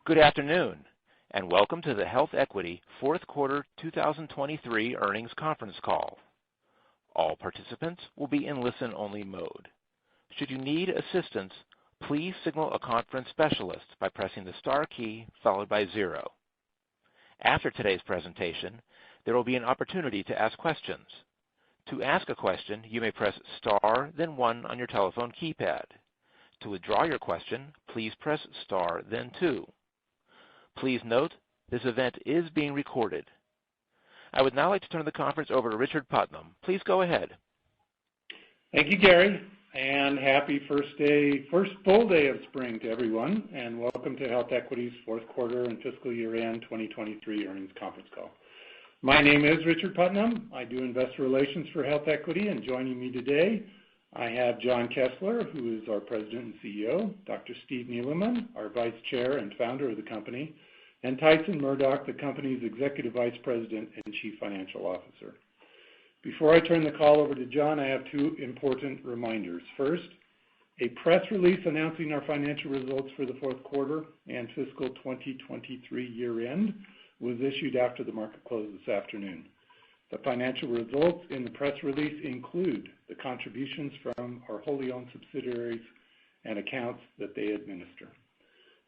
Good afternoon, and welcome to the HealthEquity Fourth Quarter 2023 Earnings Conference Call. All participants will be in listen-only mode. Should you need assistance, please signal a conference specialist by pressing the star key followed by 0. After today's presentation, there will be an opportunity to ask questions. To ask a question, you may press star, then 1 on your telephone keypad. To withdraw your question, please press star, then 2. Please note, this event is being recorded. I would now like to turn the conference over to Richard Putnam. Please go ahead. Thank you, Gary, and happy first full day of spring to everyone, and welcome to HealthEquity's fourth quarter and fiscal year-end 2023 earnings conference call. My name is Richard Putnam. I do investor relations for HealthEquity, and joining me today, I have John Kessler, who is our President and CEO, Dr. Steve Neeleman, our Vice Chair and Founder of the company, and Tyson Murdock, the company's Executive Vice President and Chief Financial Officer. Before I turn the call over to John, I have 2 important reminders. First, a press release announcing our financial results for the fourth quarter and fiscal 2023 year-end was issued after the market closed this afternoon. The financial results in the press release include the contributions from our wholly owned subsidiaries and accounts that they administer.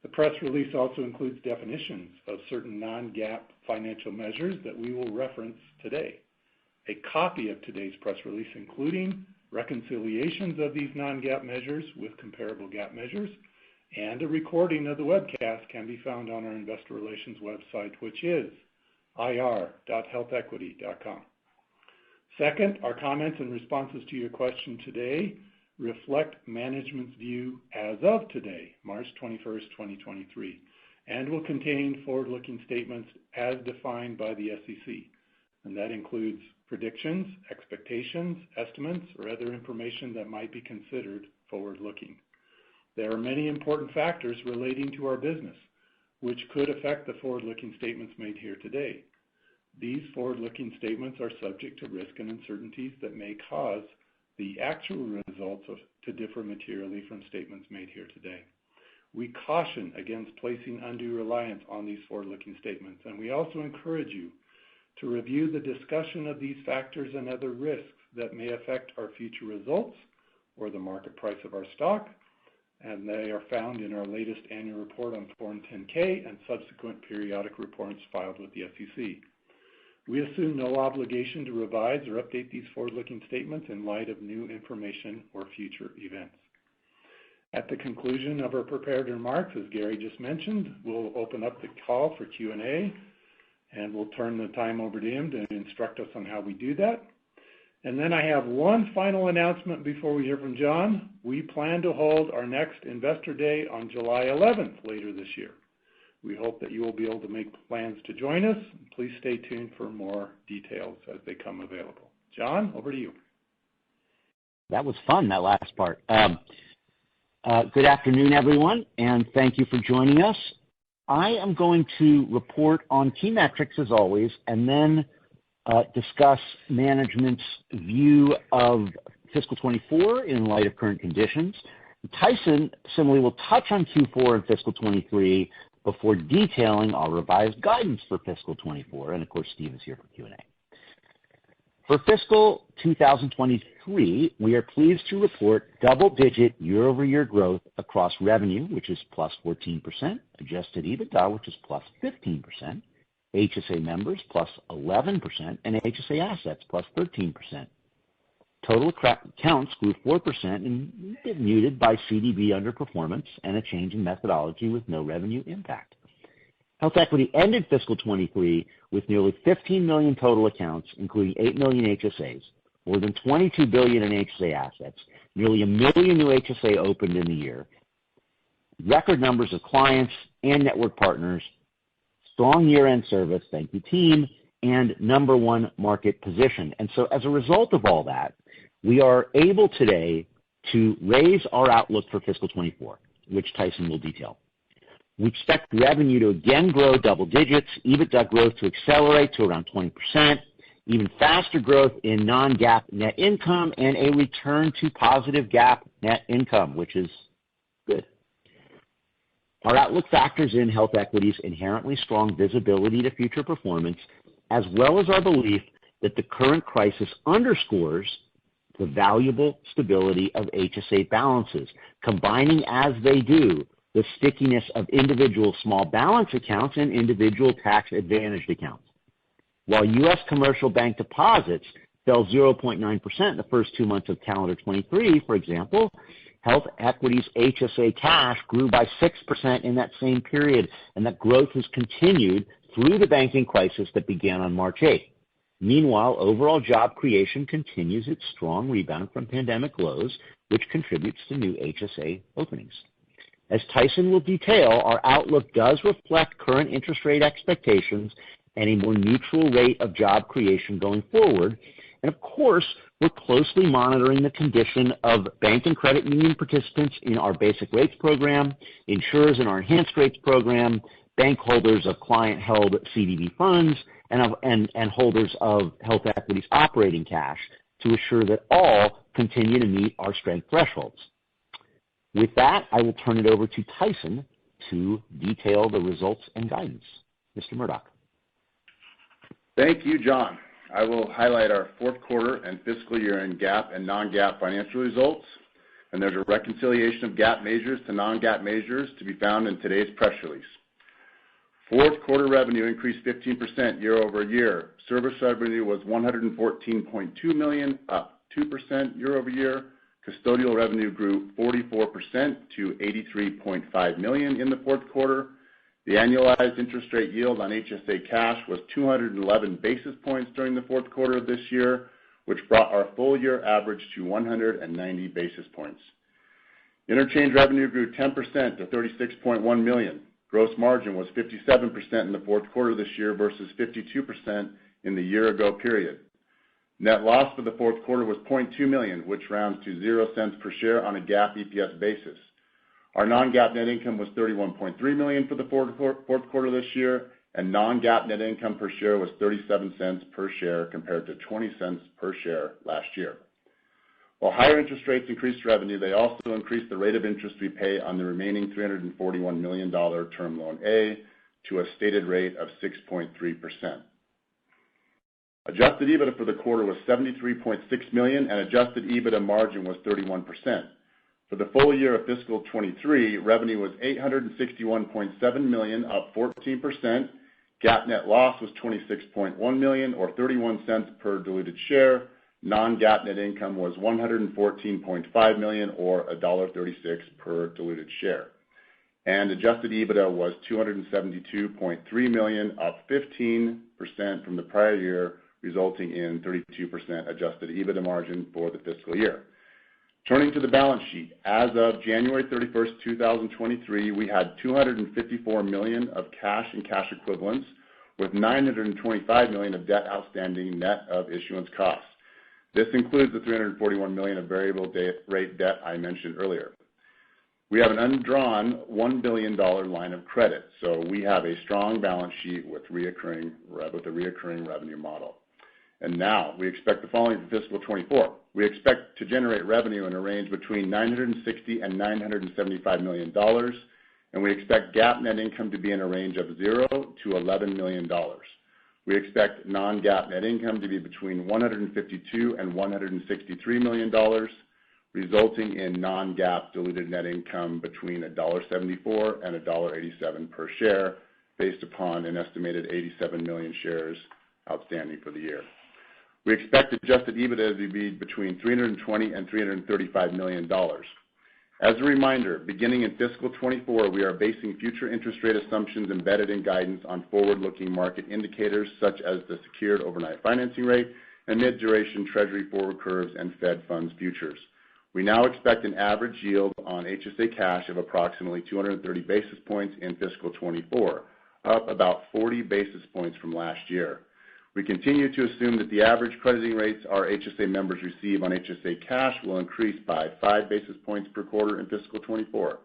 The press release also includes definitions of certain non-GAAP financial measures that we will reference today. A copy of today's press release, including reconciliations of these non-GAAP measures with comparable GAAP measures, and a recording of the webcast can be found on our investor relations website, which is ir.healthequity.com. Second, our comments and responses to your question today reflect management's view as of today, March 21st, 2023, and will contain forward-looking statements as defined by the SEC, and that includes predictions, expectations, estimates, or other information that might be considered forward-looking. There are many important factors relating to our business, which could affect the forward-looking statements made here today. These forward-looking statements are subject to risk and uncertainties that may cause the actual results to differ materially from statements made here today. We caution against placing undue reliance on these forward-looking statements, and we also encourage you to review the discussion of these factors and other risks that may affect our future results or the market price of our stock, and they are found in our latest annual report on Form 10-K and subsequent periodic reports filed with the SEC. We assume no obligation to revise or update these forward-looking statements in light of new information or future events. At the conclusion of our prepared remarks, as Gary just mentioned, we'll open up the call for Q&A, and we'll turn the time over to him to instruct us on how we do that. And then I have one final announcement before we hear from John. We plan to hold our next Investor Day on July 11th later this year. We hope that you will be able to make plans to join us. Please stay tuned for more details as they come available. John, over to you. That was fun, that last part. Good afternoon, everyone, and thank you for joining us. I am going to report on key metrics as always, and then discuss management's view of fiscal 24 in light of current conditions. Tyson similarly will touch on Q4 and fiscal 23 before detailing our revised guidance for fiscal 24, and of course Steve is here for Q&A. For fiscal 2023, we are pleased to report double-digit year-over-year growth across revenue, which is plus 14%, adjusted EBITDA, which is plus 15%, HSA members plus 11%, and HSA assets plus 13%. Total accounts grew 4% and bit muted by CDB underperformance and a change in methodology with no revenue impact. HealthEquity ended fiscal 23 with nearly 15 million total accounts, including 8 million HSAs, more than $22 billion in HSA assets, nearly 1 million new HSA opened in the year, record numbers of clients and network partners, strong year-end service, thank you team, and number 1 market position. And so as a result of all that, we are able today to raise our outlook for fiscal 24, which Tyson will detail. We expect revenue to again grow double digits, EBITDA growth to accelerate to around 20%, even faster growth in non-GAAP net income, and a return to positive GAAP net income, which is good. Our outlook factors in HealthEquity's inherently strong visibility to future performance, as well as our belief that the current crisis underscores the valuable stability of HSA balances, combining as they do the stickiness of individual small balance accounts and individual tax-advantaged accounts. While U.S. commercial bank deposits fell 0.9% in the first 2 months of calendar 23, for example, HealthEquity's HSA cash grew by 6% in that same period, and that growth has continued through the banking crisis that began on March 8th. Meanwhile, overall job creation continues its strong rebound from pandemic lows, which contributes to new HSA openings. As Tyson will detail, our outlook does reflect current interest rate expectations and a more neutral rate of job creation going forward. And of course, we're closely monitoring the condition of bank and credit union participants in our basic rates program, insurers in our enhanced rates program, bank holders of client-held CDB funds, and holders of HealthEquity's operating cash to assure that all continue to meet our strength thresholds. With that, I will turn it over to Tyson to detail the results and guidance. Mr. Murdoch. Thank you, John. I will highlight our fourth quarter and fiscal year-end GAAP and non-GAAP financial results, and there's a reconciliation of GAAP measures to non-GAAP measures to be found in today's press release. Fourth quarter revenue increased 15% year over year. Service revenue was $114.2 million, up 2% year over year. Custodial revenue grew 44% to $83.5 million in the fourth quarter. The annualized interest rate yield on HSA cash was 211 basis points during the fourth quarter of this year, which brought our full year average to 190 basis points. Interchange revenue grew 10% to $36.1 million. Gross margin was 57% in the fourth quarter this year versus 52% in the year-ago period. Net loss for the fourth quarter was $0.2 million, which rounds to 0 cents per share on a GAAP EPS basis. Our non-GAAP net income was $31.3 million for the fourth quarter this year, and non-GAAP net income per share was 37 cents per share compared to 20 cents per share last year. While higher interest rates increased revenue, they also increased the rate of interest we pay on the remaining $341 million Term Loan A to a stated rate of 6.3%. Adjusted EBITDA for the quarter was $73.6 million, and adjusted EBITDA margin was 31%. For the full year of fiscal 23, revenue was $861.7 million, up 14%. GAAP net loss was $26.1 million, or 31 cents per diluted share. Non-GAAP net income was $114.5 million, or $1.36 per diluted share. And adjusted EBITDA was $272.3 million, up 15% from the prior year, resulting in 32% adjusted EBITDA margin for the fiscal year. Turning to the balance sheet, as of January 31st, 2023, we had $254 million of cash and cash equivalents, with $925 million of debt outstanding net of issuance costs. This includes the $341 million of variable rate debt I mentioned earlier. We have an undrawn $1 billion line of credit, so we have a strong balance sheet with a reoccurring revenue model. And now we expect the following for fiscal 24. We expect to generate revenue in a range between $960 and $975 million, and we expect GAAP net income to be in a range of $0 to $11 million. We expect non-GAAP net income to be between $152 and $163 million, resulting in non-GAAP diluted net income between $1.74 and $1.87 per share, based upon an estimated 87 million shares outstanding for the year. We expect adjusted EBITDA to be between $320 and $335 million. As a reminder, beginning in fiscal 24, we are basing future interest rate assumptions embedded in guidance on forward-looking market indicators such as the secured overnight financing rate and mid-duration Treasury forward curves and Fed funds futures. We now expect an average yield on HSA cash of approximately 230 basis points in fiscal 24, up about 40 basis points from last year. We continue to assume that the average crediting rates our HSA members receive on HSA cash will increase by 5 basis points per quarter in fiscal 24.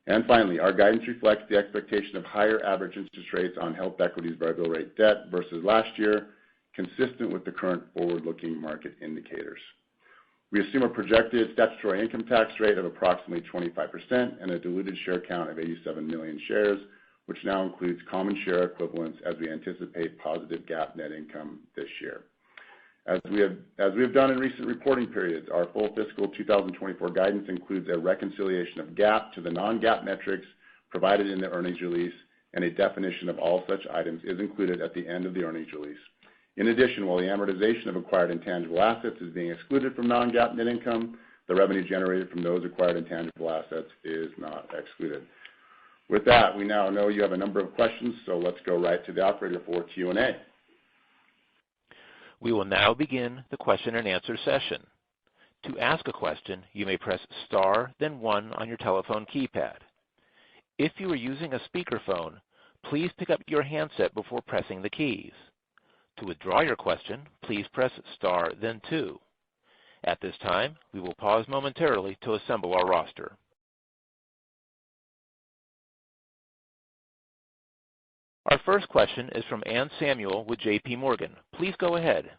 And finally, our guidance reflects the expectation of higher average interest rates on HealthEquity's variable rate debt versus last year, consistent with the current forward-looking market indicators. We assume a projected statutory income tax rate of approximately 25% and a diluted share count of 87 million shares, which now includes common share equivalents as we anticipate positive GAAP net income this year. As we have done in recent reporting periods, our full fiscal 2024 guidance includes a reconciliation of GAAP to the non-GAAP metrics provided in the earnings release, and a definition of all such items is included at the end of the earnings release. In addition, while the amortization of acquired intangible assets is being excluded from non-GAAP net income, the revenue generated from those acquired intangible assets is not excluded. With that, we now know you have a number of questions, so let's go right to the operator for Q&A. We will now begin the question and answer session. To ask a question, you may press star, then 1 on your telephone keypad. If you are using a speakerphone, please pick up your handset before pressing the keys. To withdraw your question, please press star, then 2. At this time, we will pause momentarily to assemble our roster. Our first question is from Anne Samuel with J.P. Morgan. Please go ahead.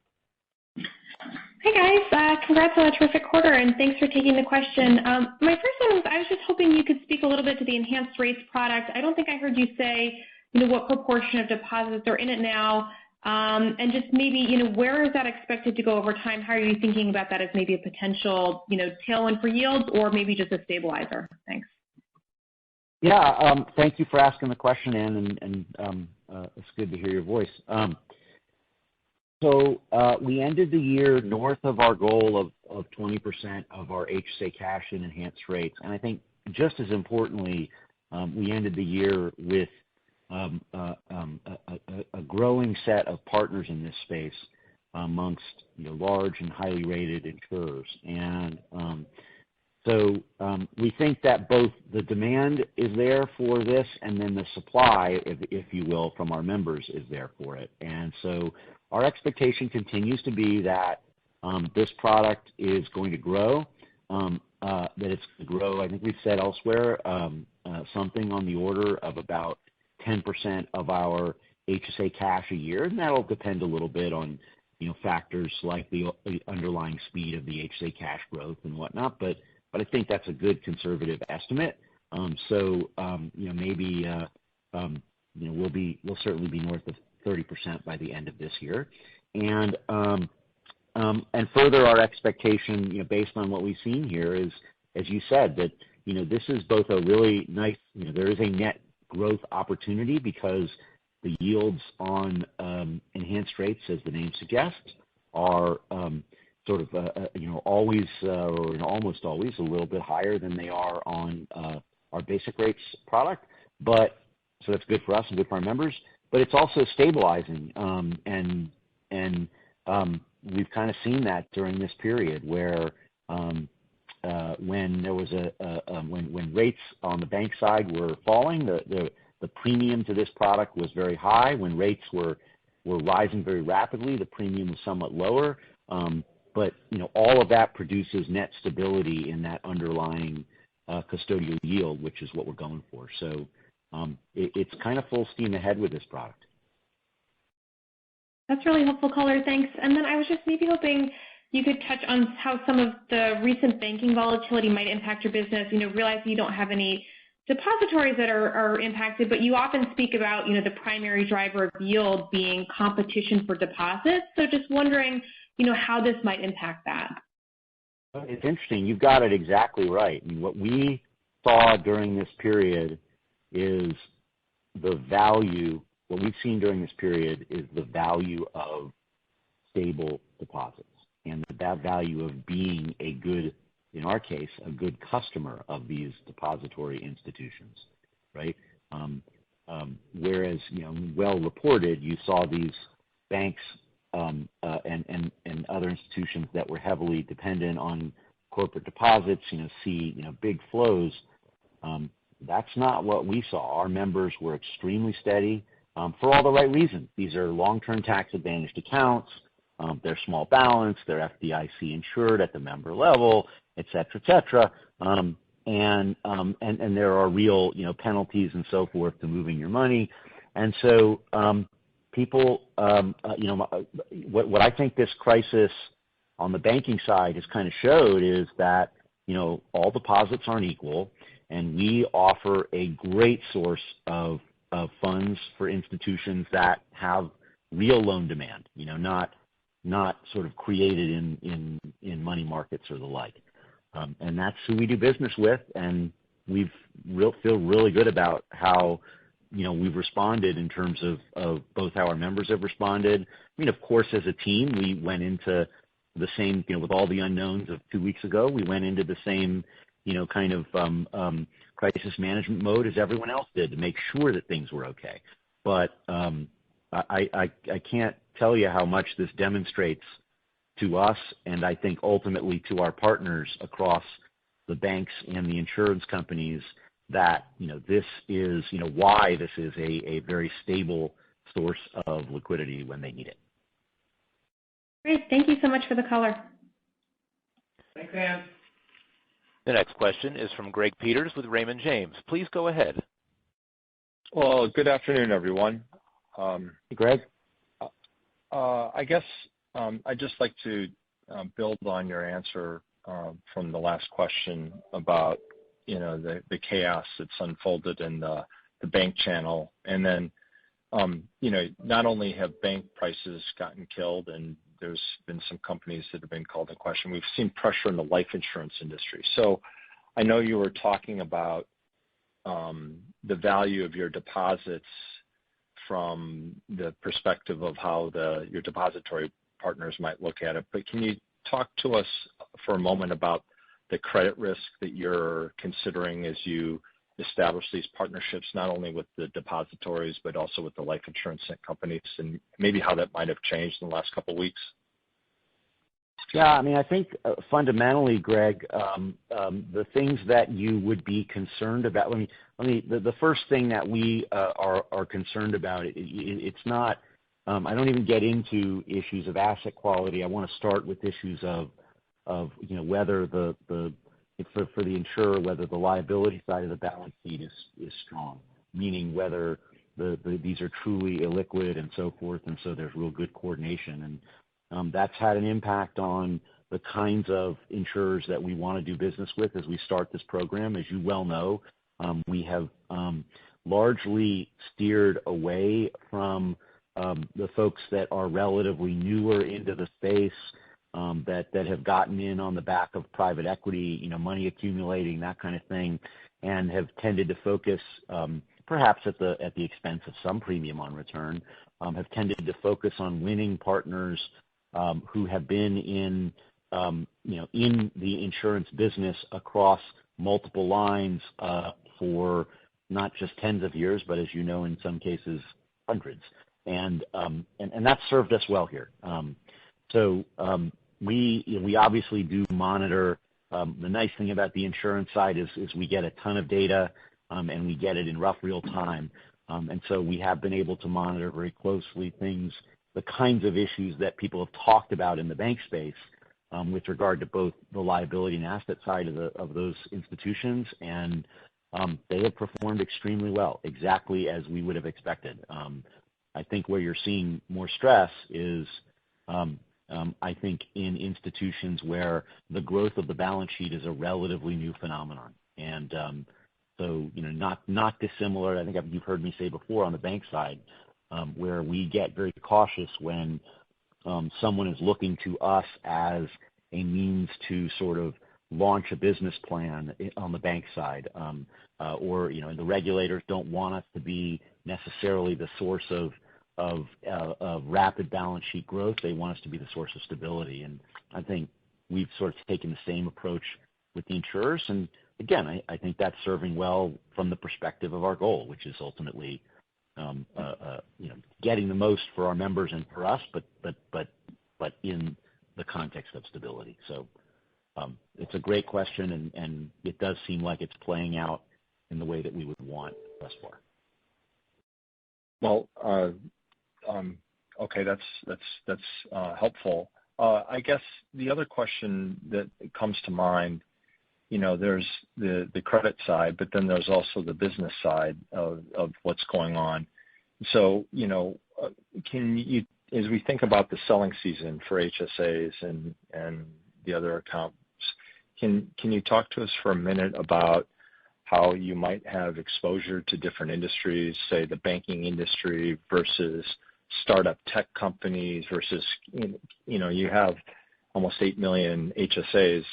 Hi guys, congrats on a terrific quarter and thanks for taking the question. My first one was I was just hoping you could speak a little bit to the enhanced rates product. I don't think I heard you say, what proportion of deposits are in it now, and just maybe, where is that expected to go over time? How are you thinking about that as maybe a potential, tailwind for yields or maybe just a stabilizer? Thanks. Yeah, thank you for asking the question, Ann, and it's good to hear your voice. So we ended the year north of our goal of 20% of our HSA cash in enhanced rates. And I think just as importantly, we ended the year with a growing set of partners in this space amongst large and highly rated insurers. And so we think that both the demand is there for this and then the supply, if you will, from our members is there for it. And so our expectation continues to be that this product is going to grow, that it's going to grow. I think we've said elsewhere something on the order of about 10% of our HSA cash a year, and that'll depend a little bit on factors like the underlying speed of the HSA cash growth and whatnot. But I think that's a good conservative estimate. So maybe we'll certainly be north of 30% by the end of this year, and further, our expectation, based on what we've seen here, is, as you said, that this is both a really nice, there is a net growth opportunity because the yields on enhanced rates, as the name suggests, are sort of always or almost always a little bit higher than they are on our basic rates product. But so that's good for us and good for our members. But it's also stabilizing, and we've kind of seen that during this period where when there was when rates on the bank side were falling, the premium to this product was very high. When rates were rising very rapidly, the premium was somewhat lower. But all of that produces net stability in that underlying custodial yield, which is what we're going for. So it's kind of full steam ahead with this product. That's really helpful color, thanks. And then I was just maybe hoping you could touch on how some of the recent banking volatility might impact your business. Realizing you don't have any depositories that are impacted, but you often speak about, the primary driver of yield being competition for deposits. So just wondering, how this might impact that. It's interesting. You've got it exactly right. I mean, what we saw during this period is the value, what we've seen during this period is the value of stable deposits and that value of being a good, in our case, a good customer of these depository institutions, right? Whereas, well reported, you saw these banks and other institutions that were heavily dependent on corporate deposits, see, big flows. That's not what we saw. Our members were extremely steady for all the right reasons. These are long-term tax-advantaged accounts. They're small balance. They're FDIC insured at the member level, et cetera, et cetera. And there are real, penalties and so forth to moving your money. And so people, what I think this crisis on the banking side has kind of showed is that, all deposits aren't equal, and we offer a great source of funds for institutions that have real loan demand, not sort of created in money markets or the like. And that's who we do business with, and we feel really good about how, we've responded in terms of both how our members have responded. I mean, of course, as a team, we went into the same, with all the unknowns of 2 weeks ago, we went into the same, kind of crisis management mode as everyone else did to make sure that things were okay. But I can't tell you how much this demonstrates to us, and I think ultimately to our partners across the banks and the insurance companies, that this is why this is a very stable source of liquidity when they need it. Great. Thank you so much for the color. Thanks, Ann. The next question is from Greg Peters with Raymond James. Please go ahead. Well, good afternoon, everyone. Hey, Greg. I guess I'd just like to build on your answer from the last question about the chaos that's unfolded in the bank channel, and then not only have bank prices gotten killed, and there's been some companies that have been called in question, we've seen pressure in the life insurance industry. So I know you were talking about the value of your deposits from the perspective of how your depository partners might look at it, but can you talk to us for a moment about the credit risk that you're considering as you establish these partnerships, not only with the depositories, but also with the life insurance companies, and maybe how that might have changed in the last couple of weeks? Yeah, I mean, I think fundamentally, Greg, the things that you would be concerned about. The first thing that we are concerned about. It's not. I don't even get into issues of asset quality. I want to start with issues of whether for the insurer, whether the liability side of the balance sheet is strong, meaning whether these are truly illiquid and so forth, and so there's real good coordination. And that's had an impact on the kinds of insurers that we want to do business with as we start this program. As you well know, we have largely steered away from the folks that are relatively newer into the space, that have gotten in on the back of private equity, money accumulating, that kind of thing, and have tended to focus, perhaps at the expense of some premium on return, have tended to focus on winning partners who have been in the insurance business across multiple lines for not just tens of years, but as you know, in some cases, hundreds. And that served us well here. We obviously do monitor. The nice thing about the insurance side is we get a ton of data, and we get it in rough real time. And so we have been able to monitor very closely the kinds of issues that people have talked about in the bank space, with regard to both the liability and asset side of those institutions. And they have performed extremely well, exactly as we would have expected. I think where you're seeing more stress is, I think, in institutions where the growth of the balance sheet is a relatively new phenomenon. And so, not dissimilar. I think you've heard me say before on the bank side, where we get very cautious when someone is looking to us as a means to sort of launch a business plan on the bank side, or the regulators don't want us to be necessarily the source of rapid balance sheet growth. They want us to be the source of stability. And I think we've sort of taken the same approach with the insurers. And again, I think that's serving well from the perspective of our goal, which is ultimately, getting the most for our members and for us, but in the context of stability. So it's a great question, and it does seem like it's playing out in the way that we would want thus far. Well, okay, that's helpful. I guess the other question that comes to mind, there's the credit side, but then there's also the business side of what's going on. So, can you as we think about the selling season for HSAs and the other accounts, can you talk to us for a minute about how you might have exposure to different industries, say the banking industry versus startup tech companies versus, you have almost 8 million HSAs.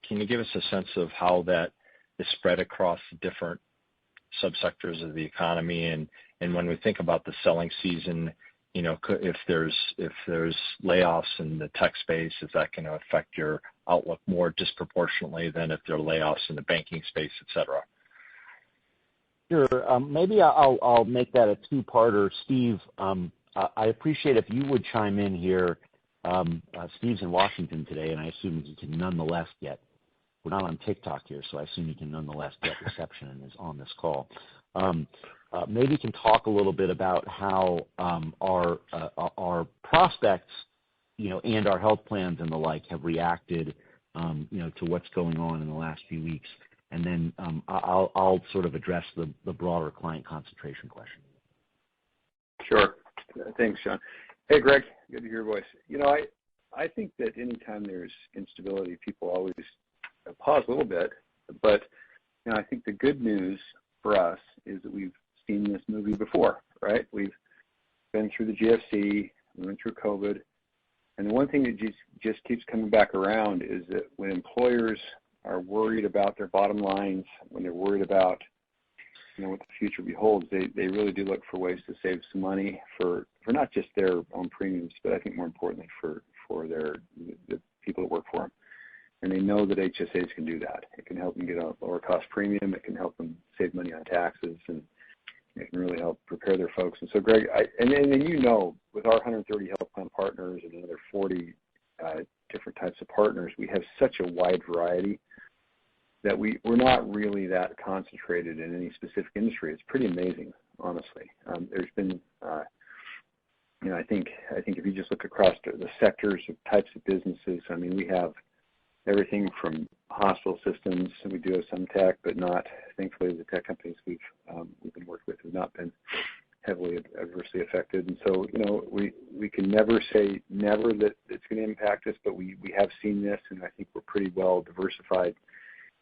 Can you give us a sense of how that is spread across different subsectors of the economy? And when we think about the selling season, if there's layoffs in the tech space, is that going to affect your outlook more disproportionately than if there are layoffs in the banking space, et cetera? Sure. Maybe I'll make that a two-parter. Steve, I appreciate if you would chime in here. Steve's in Washington today, and I assume he can nonetheless get. We're not on TikTok here, so I assume he can nonetheless get reception and is on this call. Maybe you can talk a little bit about how our prospects, and our health plans and the like have reacted, to what's going on in the last few weeks, and then I'll sort of address the broader client concentration question. Sure. Thanks, John. Hey, Greg. Good to hear your voice. I think that anytime there's instability, people always pause a little bit. But, I think the good news for us is that we've seen this movie before, right? We've been through the GFC, we went through COVID. And the one thing that just keeps coming back around is that when employers are worried about their bottom lines, when they're worried about what the future beholds, they really do look for ways to save some money for not just their own premiums, but I think more importantly for the people that work for them. And they know that HSAs can do that. It can help them get a lower cost premium. It can help them save money on taxes, and it can really help prepare their folks. And so, Greg, with our 130 health plan partners and another 40 different types of partners, we have such a wide variety that we're not really that concentrated in any specific industry. It's pretty amazing, honestly. There's been, I think if you just look across the sectors of types of businesses, we have everything from hospital systems. We do have some tech, but not, thankfully, the tech companies we've been working with have not been heavily adversely affected. And so, we can never say never that it's going to impact us, but we have seen this, and I think we're pretty well diversified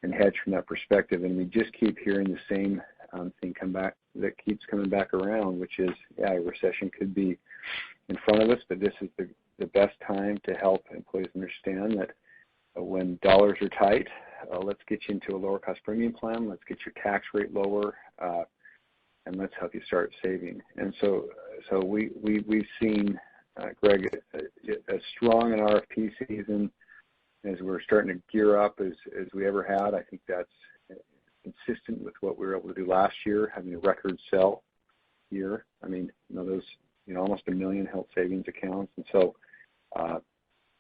and hedged from that perspective. And we just keep hearing the same thing come back that keeps coming back around, which is, a recession could be in front of us, but this is the best time to help employees understand that when dollars are tight, let's get you into a lower cost premium plan, let's get your tax rate lower, and let's help you start saving. And so we've seen, Greg, as strong an RFP season as we're starting to gear up as we ever had. I think that's consistent with what we were able to do last year, having a record sell year. Those, almost 1 million health savings accounts. And so,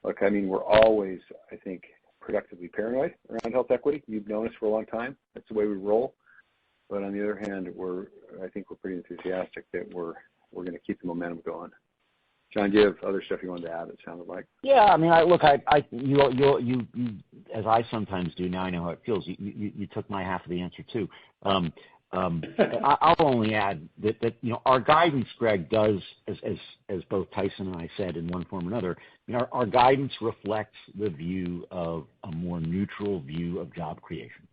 we're always, I think, productively paranoid around HealthEquity. You've known us for a long time. That's the way we roll. But on the other hand, I think we're pretty enthusiastic that we're going to keep the momentum going. John, do you have other stuff you wanted to add? It sounded like. Yeah, You as I sometimes do. Now I know how it feels. You took my half of the answer too. I'll only add that our guidance, Greg, does as both Tyson and I said in one form or another. Our guidance reflects the view of a more neutral view of job creation,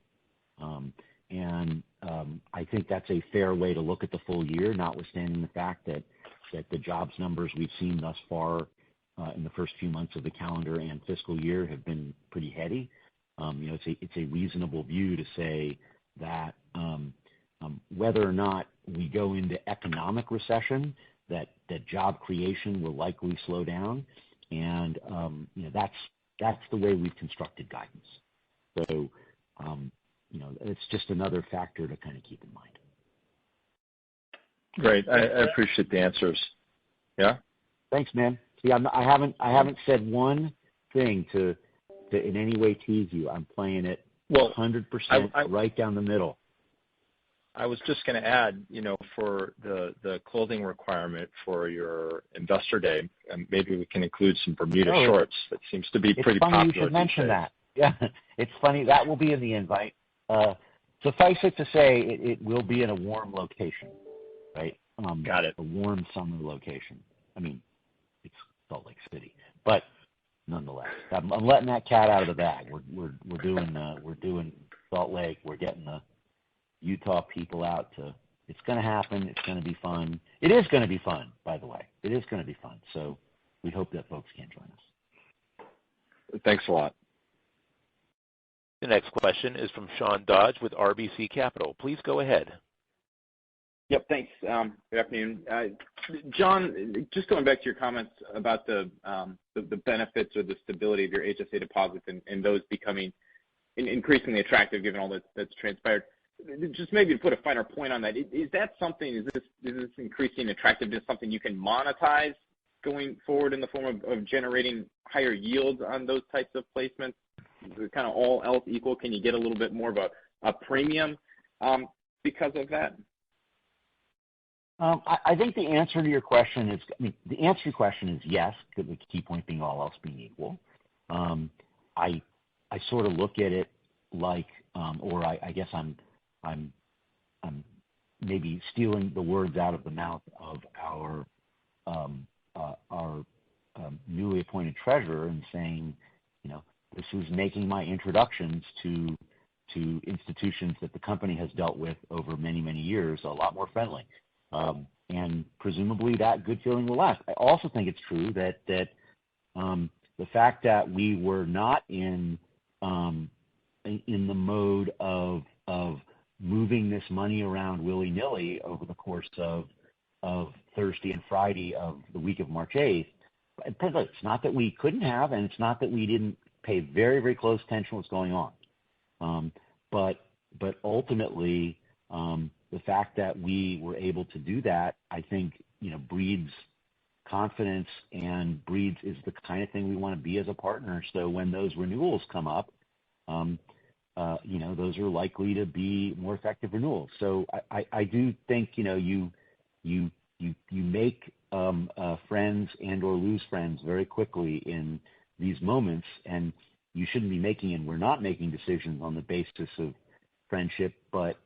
and I think that's a fair way to look at the full year, notwithstanding the fact that the jobs numbers we've seen thus far in the first few months of the calendar and fiscal year have been pretty heady. It's a reasonable view to say that whether or not we go into economic recession, that job creation will likely slow down, and that's the way we've constructed guidance. So it's just another factor to kind of keep in mind. Great. I appreciate the answers. Yeah. Thanks, man. See, I haven't said one thing to in any way tease you. I'm playing it 100% right down the middle. I was just going to add, for the clothing requirement for your investor day, maybe we can include some Bermuda shorts. That seems to be pretty popular. It's funny you should mention that. Yeah, it's funny. That will be in the invite. Suffice it to say, it will be in a warm location, right? Got it. A warm summer location. It's Salt Lake City. But nonetheless, I'm letting that cat out of the bag. We're doing Salt Lake. We're getting the Utah people out to. It's going to happen. It's going to be fun. It is going to be fun, by the way. It is going to be fun. So we hope that folks can join us. Thanks a lot. The next question is from Sean Dodge with RBC Capital. Please go ahead. Yep, thanks. Good afternoon. John, just going back to your comments about the benefits or the stability of your HSA deposits and those becoming increasingly attractive given all that's transpired. Just maybe to put a finer point on that, is that something, is this increasing attractiveness something you can monetize going forward in the form of generating higher yields on those types of placements? Kind of all else equal, can you get a little bit more of a premium because of that? I think the answer to your question is, yes, the key point being all else being equal. I sort of look at it like, or I guess I'm maybe stealing the words out of the mouth of our newly appointed treasurer and saying, this is making my introductions to institutions that the company has dealt with over many, many years a lot more friendly. And presumably that good feeling will last. I also think it's true that the fact that we were not in the mode of moving this money around willy-nilly over the course of Thursday and Friday of the week of March 8th. It's not that we couldn't have, and it's not that we didn't pay very, very close attention to what's going on. But ultimately, the fact that we were able to do that, I think, breeds confidence and is the kind of thing we want to be as a partner. So when those renewals come up, those are likely to be more effective renewals. So I do think, you make friends and or lose friends very quickly in these moments, and you shouldn't be making, and we're not making decisions on the basis of friendship, but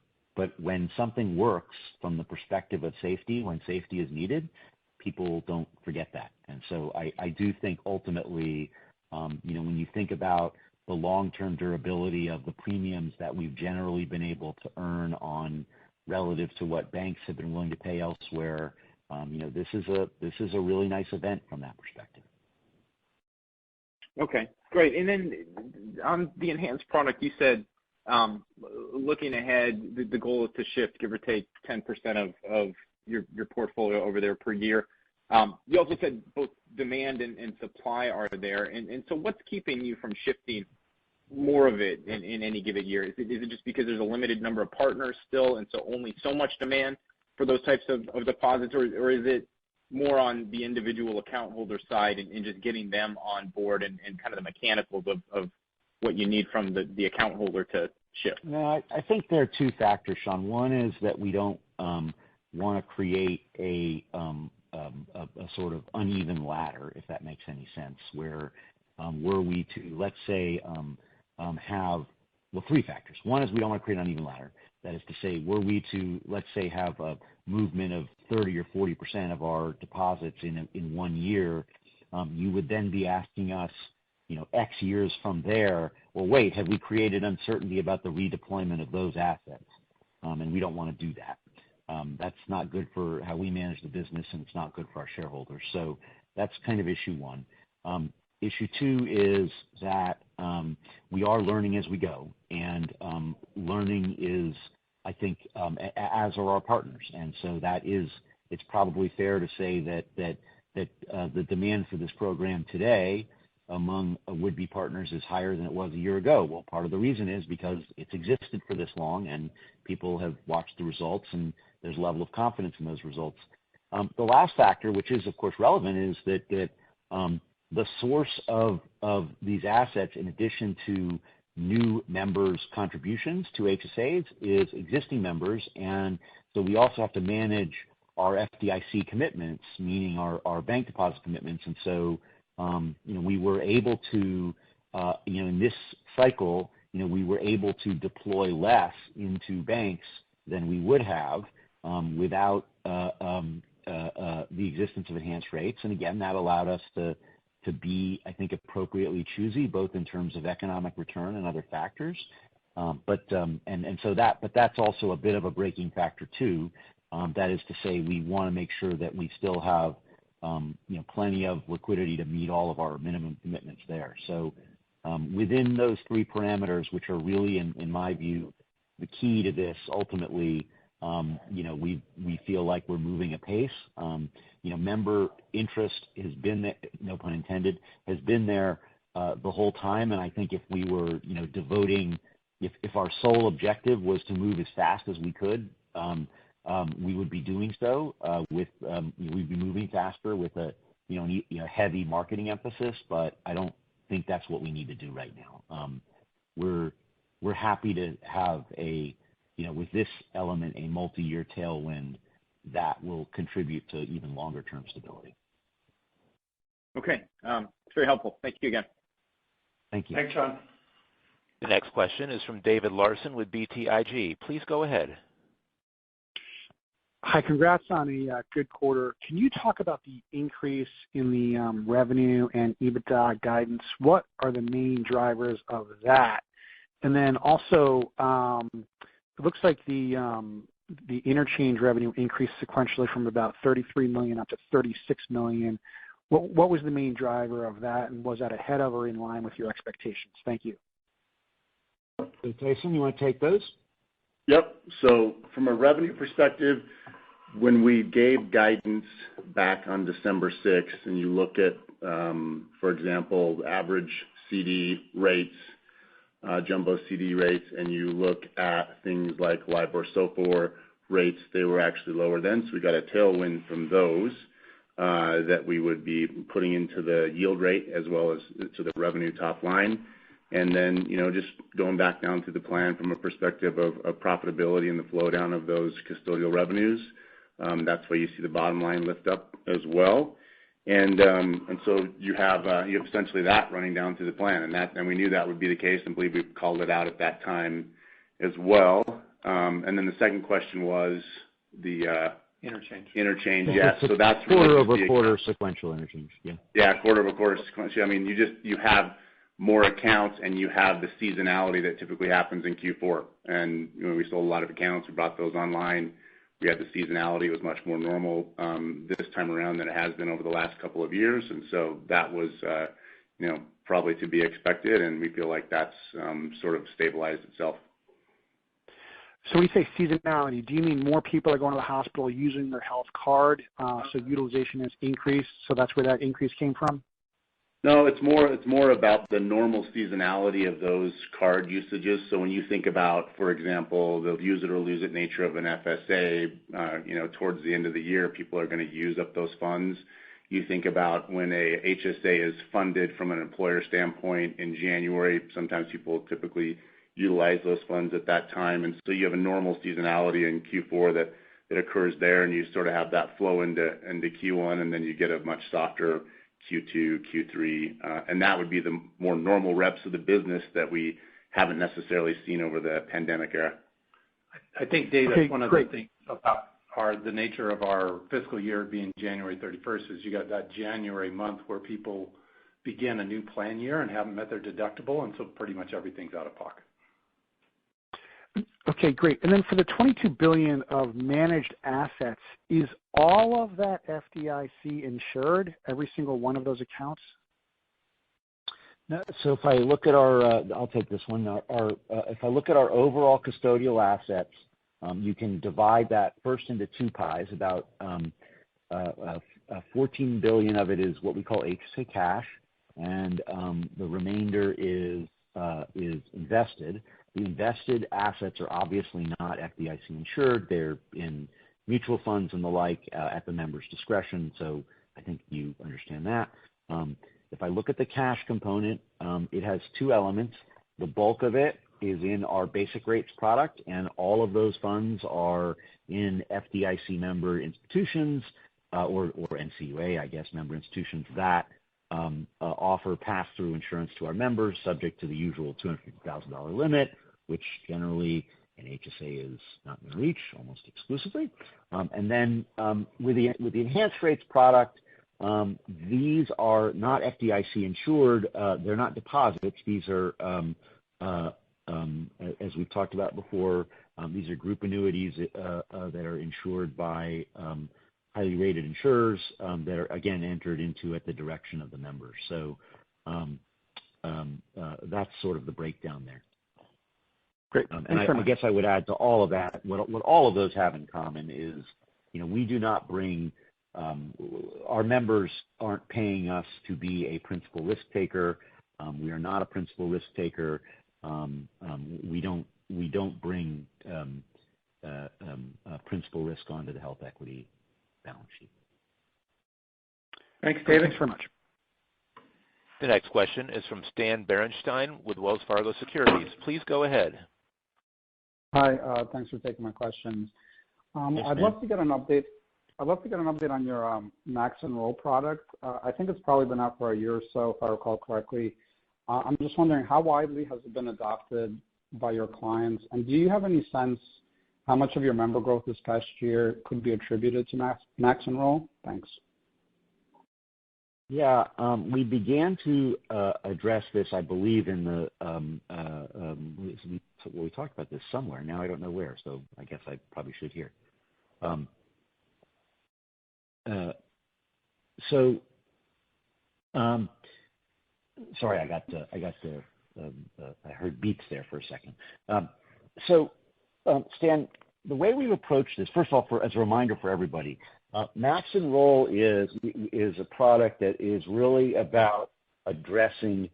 when something works from the perspective of safety, when safety is needed, people don't forget that. And so I do think ultimately, when you think about the long-term durability of the premiums that we've generally been able to earn on relative to what banks have been willing to pay elsewhere, this is a really nice event from that perspective. Okay, great. And then on the enhanced product, you said looking ahead, the goal is to shift, give or take, 10% of your portfolio over there per year. You also said both demand and supply are there. And so what's keeping you from shifting more of it in any given year? Is it just because there's a limited number of partners still, and so only so much demand for those types of deposits, or is it more on the individual account holder side and just getting them on board and kind of the mechanicals of what you need from the account holder to shift? No, I think there are two factors, Sean. One is that we don't want to create a sort of uneven ladder, if that makes any sense, where were we to, let's say, have, well, three factors. One is we don't want to create an uneven ladder. That is to say, were we to, let's say, have a movement of 30 or 40% of our deposits in 1 year, you would then be asking us, X years from there, well, wait, have we created uncertainty about the redeployment of those assets? And we don't want to do that. That's not good for how we manage the business, and it's not good for our shareholders. So that's kind of issue one. Issue two is that we are learning as we go, and learning is, I think, as are our partners. And so it's probably fair to say that the demand for this program today among would-be partners is higher than it was a year ago. Well, part of the reason is because it's existed for this long, and people have watched the results, and there's a level of confidence in those results. The last factor, which is, of course, relevant, is that the source of these assets, in addition to new members' contributions to HSAs, is existing members. And so we also have to manage our FDIC commitments, meaning our bank deposit commitments. And so, we were able to, in this cycle, we were able to deploy less into banks than we would have without the existence of enhanced rates. And again, that allowed us to be, I think, appropriately choosy, both in terms of economic return and other factors. But that's also a bit of a braking factor too. That is to say, we want to make sure that we still have plenty of liquidity to meet all of our minimum commitments there. So within those three parameters, which are really, in my view, the key to this, ultimately, we feel like we're moving apace. Member interest has been there, no pun intended, has been there the whole time. And I think if we were, devoting, if our sole objective was to move as fast as we could, we would be doing so. We'd be moving faster with a heavy marketing emphasis. But I don't think that's what we need to do right now. We're happy to have with this element, a multi-year tailwind that will contribute to even longer-term stability. Okay. It's very helpful. Thank you again. Thank you. Thanks, Sean. The next question is from David Larson with BTIG. Please go ahead. Hi, congrats on a good quarter. Can you talk about the increase in the revenue and EBITDA guidance? What are the main drivers of that? And then also, it looks like the interchange revenue increased sequentially from about $33 million up to $36 million. What was the main driver of that, and was that ahead of or in line with your expectations? Thank you. So, Tyson, you want to take those? Yep. So from a revenue perspective, when we gave guidance back on December 6th, and you look at, for example, average CD rates, jumbo CD rates, and you look at things like LIBOR, SOFR rates, they were actually lower then. So we got a tailwind from those that we would be putting into the yield rate as well as to the revenue top line. And then, just going back down to the plan from a perspective of profitability and the flow down of those custodial revenues, that's why you see the bottom line lift up as well. And so you have essentially that running down to the plan, and we knew that would be the case, and believe we called it out at that time as well. And then the second question was the interchange. Yeah. So that's quarter-over-quarter sequential interchange. Yeah. Yeah, quarter-over-quarter sequential. I mean, you have more accounts, and you have the seasonality that typically happens in Q4. And we sold a lot of accounts. We brought those online. We had the seasonality. It was much more normal this time around than it has been over the last couple of years. And so that was, probably to be expected, and we feel like that's sort of stabilized itself. So when you say seasonality, do you mean more people are going to the hospital using their health card, so utilization has increased, so that's where that increase came from? No, it's more about the normal seasonality of those card usages. So when you think about, for example, the use it or lose it nature of an FSA, towards the end of the year, people are going to use up those funds. You think about when a HSA is funded from an employer standpoint in January, sometimes people typically utilize those funds at that time. And so you have a normal seasonality in Q4 that occurs there, and you sort of have that flow into Q1, and then you get a much softer Q2, Q3, and that would be the more normal reps of the business that we haven't necessarily seen over the pandemic era. I think, Dave, that's one of the things about the nature of our fiscal year being January 31st is you got that January month where people begin a new plan year and haven't met their deductible, and so pretty much everything's out of pocket. Okay, great. And then for the $22 billion of managed assets, is all of that FDIC insured, every single one of those accounts? No, so if I look at I'll take this one. If I look at our overall custodial assets, you can divide that first into two pies. About $14 billion of it is what we call HSA cash, and the remainder is invested. The invested assets are obviously not FDIC insured. They're in mutual funds and the like at the member's discretion, so I think you understand that. If I look at the cash component, it has two elements. The bulk of it is in our basic rates product, and all of those funds are in FDIC member institutions or NCUA, I guess, member institutions that offer pass-through insurance to our members subject to the usual $250,000 limit, which generally and HSA is not in reach almost exclusively. And then with the enhanced rates product, these are not FDIC insured. They're not deposits. These are, as we've talked about before, these are group annuities that are insured by highly rated insurers that are, again, entered into at the direction of the members. So that's sort of the breakdown there. Great. And I guess I would add to all of that, what all of those have in common is, we do not bring, our members aren't paying us to be a principal risk taker. We are not a principal risk taker. We don't bring principal risk onto the HealthEquity balance sheet. Thanks, David. Thanks very much. The next question is from Stan Berenstein with Wells Fargo Securities. Please go ahead. Hi, thanks for taking my questions. I'd love to get an update. I'd love to get an update on your Max Enroll product. I think it's probably been out for a year or so, if I recall correctly. I'm just wondering, how widely has it been adopted by your clients? And do you have any sense how much of your member growth this past year could be attributed to Max Enroll? Thanks. Yeah, we began to address this, I believe, in the we talked about this somewhere. Now I don't know where, so I guess I probably should hear. Sorry, I heard beeps there for a second. Stan, the way we've approached this, first of all, as a reminder for everybody, Max Enroll is a product that is really about addressing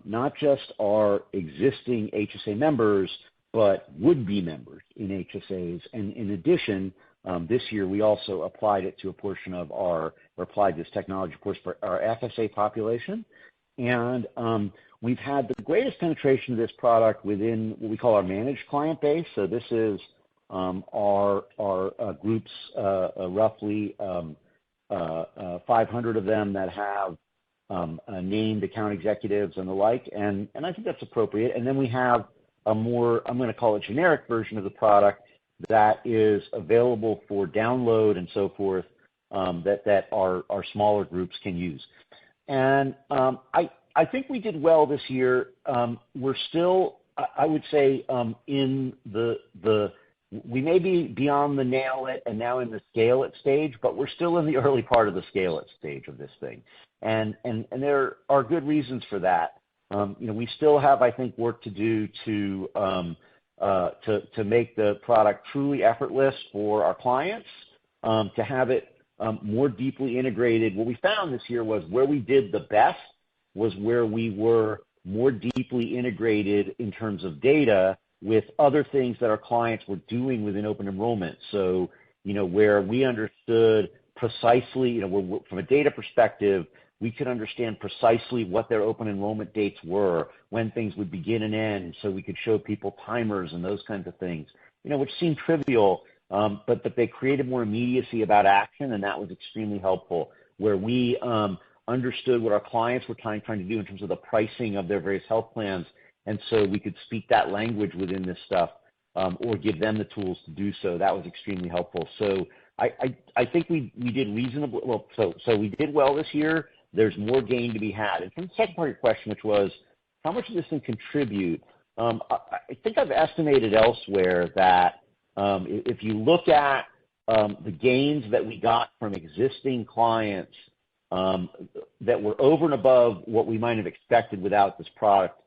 not just our existing HSA members, but would-be members in HSAs. And in addition, this year we also applied it to a portion of applied this technology, of course, for our FSA population. And we've had the greatest penetration of this product within what we call our managed client base. So this is our groups, roughly 500 of them that have named account executives and the like, and I think that's appropriate. And then we have a more, I'm going to call it generic version of the product that is available for download and so forth, that our smaller groups can use. And I think we did well this year. We're still, I would say, in we may be beyond the nail it and now in the scale it stage, but we're still in the early part of the scale it stage of this thing. And there are good reasons for that. We still have, I think, work to do to make the product truly effortless for our clients, to have it more deeply integrated. What we found this year was where we did the best was where we were more deeply integrated in terms of data with other things that our clients were doing within open enrollment. So, where we understood precisely, from a data perspective, we could understand precisely what their open enrollment dates were, when things would begin and end, so we could show people timers and those kinds of things, which seemed trivial, but they created more immediacy about action, and that was extremely helpful, where we understood what our clients were trying to do in terms of the pricing of their various health plans, and so we could speak that language within this stuff, or give them the tools to do so. That was extremely helpful. So I think we did reasonably well. So we did well this year. There's more gain to be had. And from the second part of your question, which was, how much does this thing contribute? I think I've estimated elsewhere that if you look at the gains that we got from existing clients that were over and above what we might have expected without this product,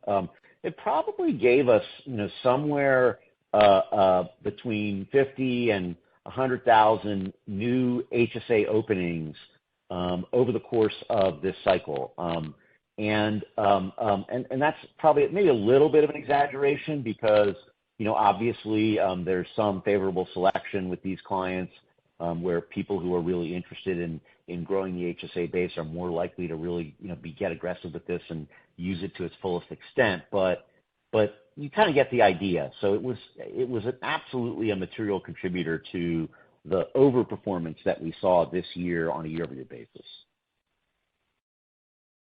it probably gave us, somewhere between 50 and 100,000 new HSA openings over the course of this cycle. And that's probably maybe a little bit of an exaggeration because, obviously there's some favorable selection with these clients where people who are really interested in growing the HSA base are more likely to really, get aggressive with this and use it to its fullest extent. But you kind of get the idea. So it was absolutely a material contributor to the overperformance that we saw this year on a year-over-year basis.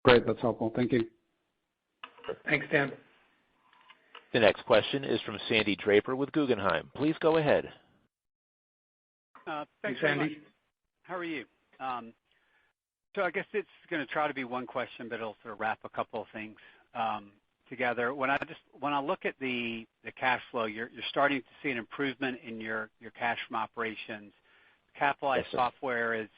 Great, that's helpful. Thank you. Thanks, Dan. The next question is from Sandy Draper with Guggenheim. Please go ahead. Thanks, very Sandy. much. How are you? So I guess it's going to try to be one question, but it'll sort of wrap a couple of things together. When I look at the cash flow, you're starting to see an improvement in your cash from operations. Capitalized software is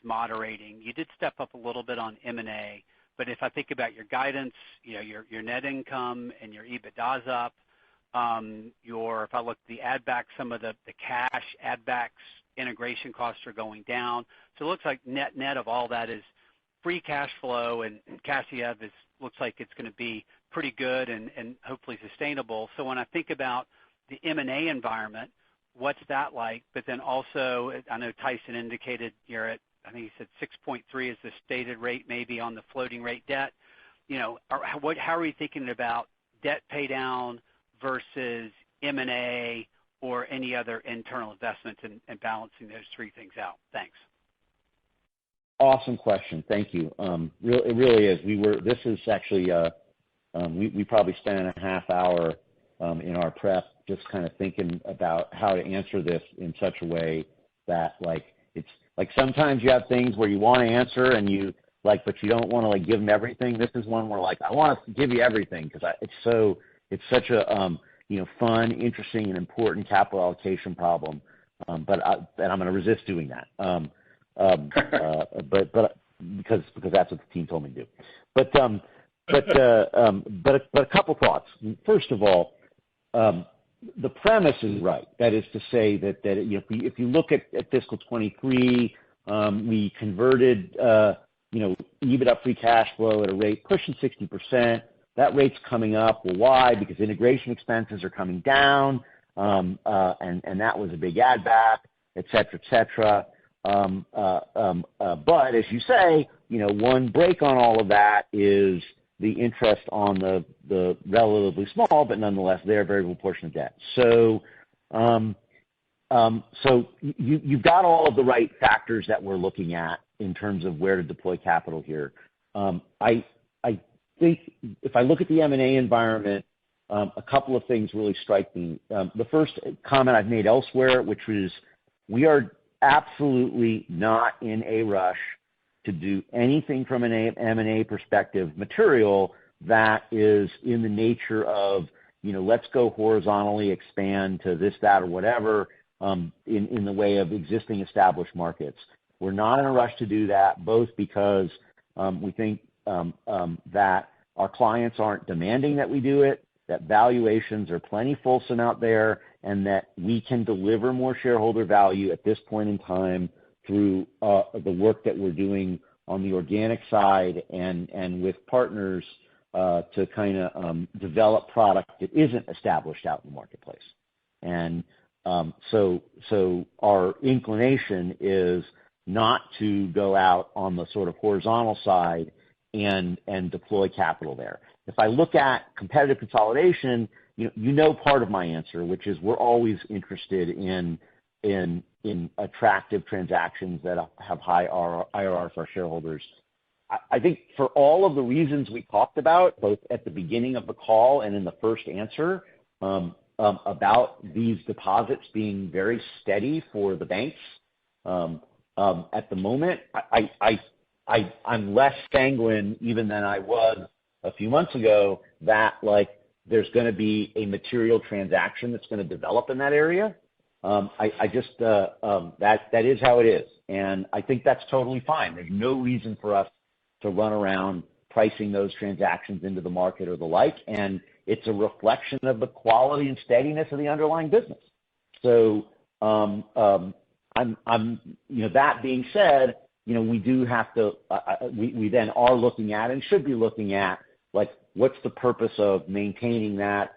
moderating. You did step up a little bit on M&A, but if I think about your guidance, your net income and your EBITDA's up. If I look at the add back, some of the cash add backs, integration costs are going down. So it looks like net of all that is free cash flow, and Cassia looks like it's going to be pretty good and hopefully sustainable. So when I think about the M&A environment, what's that like? But then also, I know Tyson indicated you're at, I think he said 6.3 is the stated rate, maybe on the floating rate debt. How are you thinking about debt pay down versus M&A or any other internal investments and balancing those three things out? Thanks. Awesome question. Thank you. It really is. This is actually, we probably spent a half hour in our prep just kind of thinking about how to answer this in such a way that it's like sometimes you have things where you want to answer and but you don't want to give them everything. This is one where I want to give you everything because it's such a fun, interesting, and important capital allocation problem. But I'm going to resist doing that. But because that's what the team told me to do. But a couple thoughts. First of all, the premise is right. That is to say that if you look at fiscal 23, we converted EBITDA free cash flow at a rate pushing 60%. That rate's coming up. Well, why? Because integration expenses are coming down, and that was a big add back, et cetera, et cetera. But as you say, one break on all of that is the interest on the relatively small, but nonetheless their variable portion of debt. So you've got all of the right factors that we're looking at in terms of where to deploy capital here. I think if I look at the M&A environment, a couple of things really strike me. The first comment I've made elsewhere, which was we are absolutely not in a rush to do anything from an M&A perspective material that is in the nature of, let's go horizontally expand to this, that, or whatever in the way of existing established markets. We're not in a rush to do that, both because we think that our clients aren't demanding that we do it, that valuations are plenty fulsome out there, and that we can deliver more shareholder value at this point in time through the work that we're doing on the organic side and with partners to kind of develop product that isn't established out in the marketplace. And so our inclination is not to go out on the sort of horizontal side and deploy capital there. If I look at competitive consolidation, part of my answer, which is we're always interested in attractive transactions that have high IRR for our shareholders. I think for all of the reasons we talked about, both at the beginning of the call and in the first answer, about these deposits being very steady for the banks, at the moment, I'm less sanguine even than I was a few months ago that there's going to be a material transaction that's going to develop in that area. That is how it is. And I think that's totally fine. There's no reason for us to run around pricing those transactions into the market or the like. And it's a reflection of the quality and steadiness of the underlying business. So, that being said, we do have to, we then are looking at and should be looking at what's the purpose of maintaining that,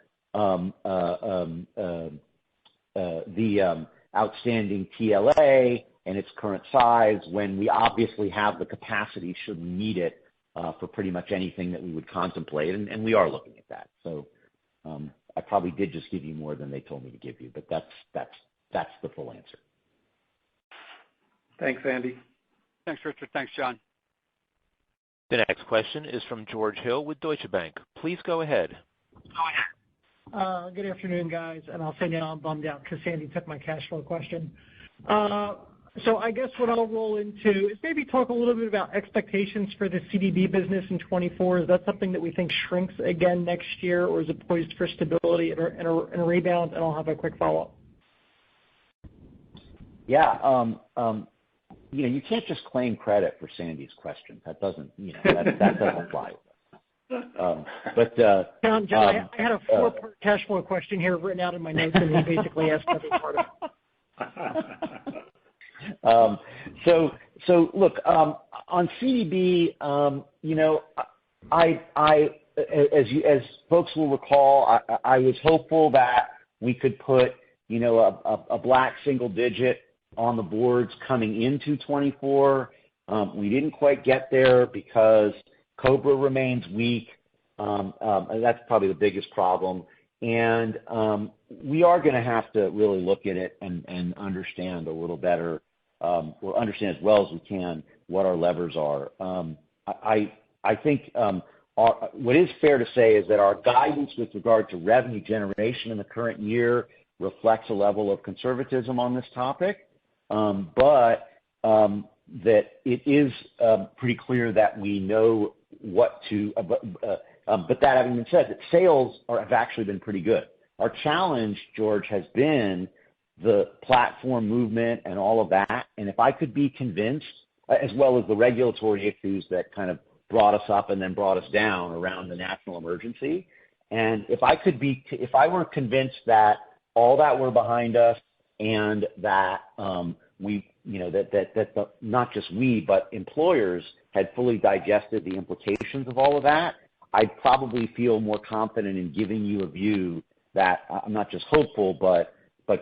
the outstanding TLA and its current size when we obviously have the capacity should we need it for pretty much anything that we would contemplate, and we are looking at that. So I probably did just give you more than they told me to give you, but that's the full answer. Thanks, Andy. Thanks, Richard. Thanks, John. The next question is from George Hill with Deutsche Bank. Please go ahead. Good afternoon, guys. And I'll say now I'm bummed out because Sandy took my cash flow question. So I guess what I'll roll into is maybe talk a little bit about expectations for the CDB business in 24. Is that something that we think shrinks again next year, or is it poised for stability and a rebound? And I'll have a quick follow-up. Yeah. You can't just claim credit for Sandy's question. That doesn't, that doesn't fly. John, I had a 4-part cash flow question here written out in my notes, and he basically asked every part of it. So look, on CDB, as folks will recall, I was hopeful that we could put, a black single digit on the boards coming into 24. We didn't quite get there because Cobra remains weak. That's probably the biggest problem. And we are going to have to really look at it and understand a little better, or understand as well as we can what our levers are. I think what is fair to say is that our guidance with regard to revenue generation in the current year reflects a level of conservatism on this topic, but that it is pretty clear that we know what to. But that having been said, that sales have actually been pretty good. Our challenge, George, has been the platform movement and all of that. And if I could be convinced, as well as the regulatory issues that kind of brought us up and then brought us down around the national emergency, and if I were convinced that all that were behind us and that not just we, but employers had fully digested the implications of all of that, I'd probably feel more confident in giving you a view that I'm not just hopeful, but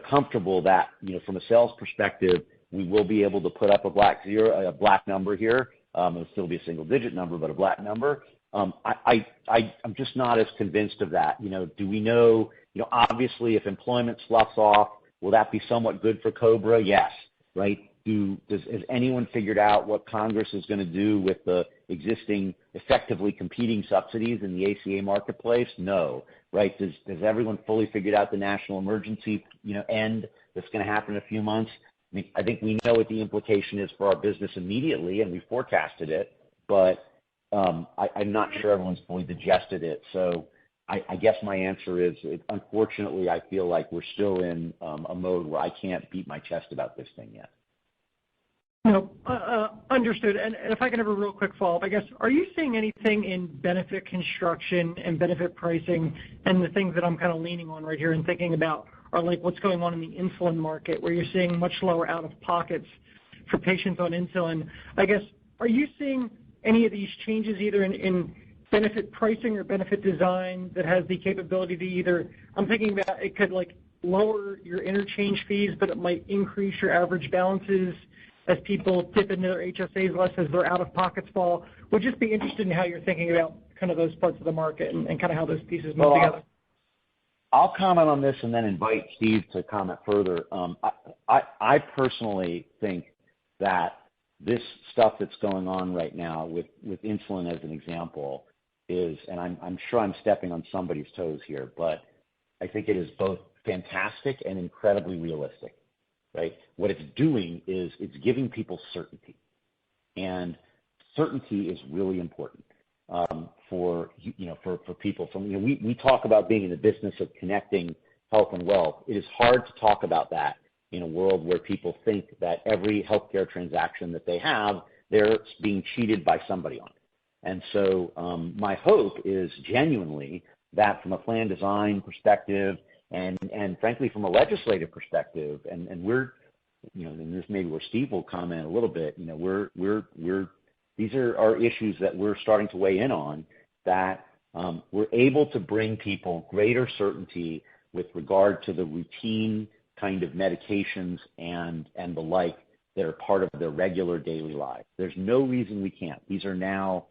comfortable that, from a sales perspective, we will be able to put up a black number here. It'll still be a single digit number, but a black number. I'm just not as convinced of that. Do we know, obviously if employment sloughs off, will that be somewhat good for Cobra? Yes. Right. Has anyone figured out what Congress is going to do with the existing effectively competing subsidies in the ACA marketplace? No. Right. Does everyone fully figured out the national emergency, end that's going to happen in a few months? I think we know what the implication is for our business immediately, and we forecasted it, but I'm not sure everyone's fully digested it. So I guess my answer is, unfortunately, I feel like we're still in a mode where I can't beat my chest about this thing yet. No, understood. And if I can have a real quick follow-up, I guess, are you seeing anything in benefit construction and benefit pricing, and the things that I'm kind of leaning on right here and thinking about are like what's going on in the insulin market, where you're seeing much lower out-of-pockets for patients on insulin? I guess, are you seeing any of these changes either in benefit pricing or benefit design that has the capability to either, I'm thinking about it could like lower your interchange fees, but it might increase your average balances as people dip into their HSAs less as their out-of-pockets fall? Would just be interested in how you're thinking about kind of those parts of the market and kind of how those pieces move together. I'll comment on this and then invite Steve to comment further. I personally think that this stuff that's going on right now with insulin as an example is, and I'm sure I'm stepping on somebody's toes here, but I think it is both fantastic and incredibly realistic, right? What it's doing is it's giving people certainty, and certainty is really important for people. We talk about being in the business of connecting health and wealth. It is hard to talk about that in a world where people think that every healthcare transaction that they have, they're being cheated by somebody on. And so my hope is genuinely that from a plan design perspective and frankly from a legislative perspective, and we're, and this maybe where Steve will comment a little bit, these are our issues that we're starting to weigh in on, that we're able to bring people greater certainty with regard to the routine kind of medications and the like that are part of their regular daily life. There's no reason we can't. These are now,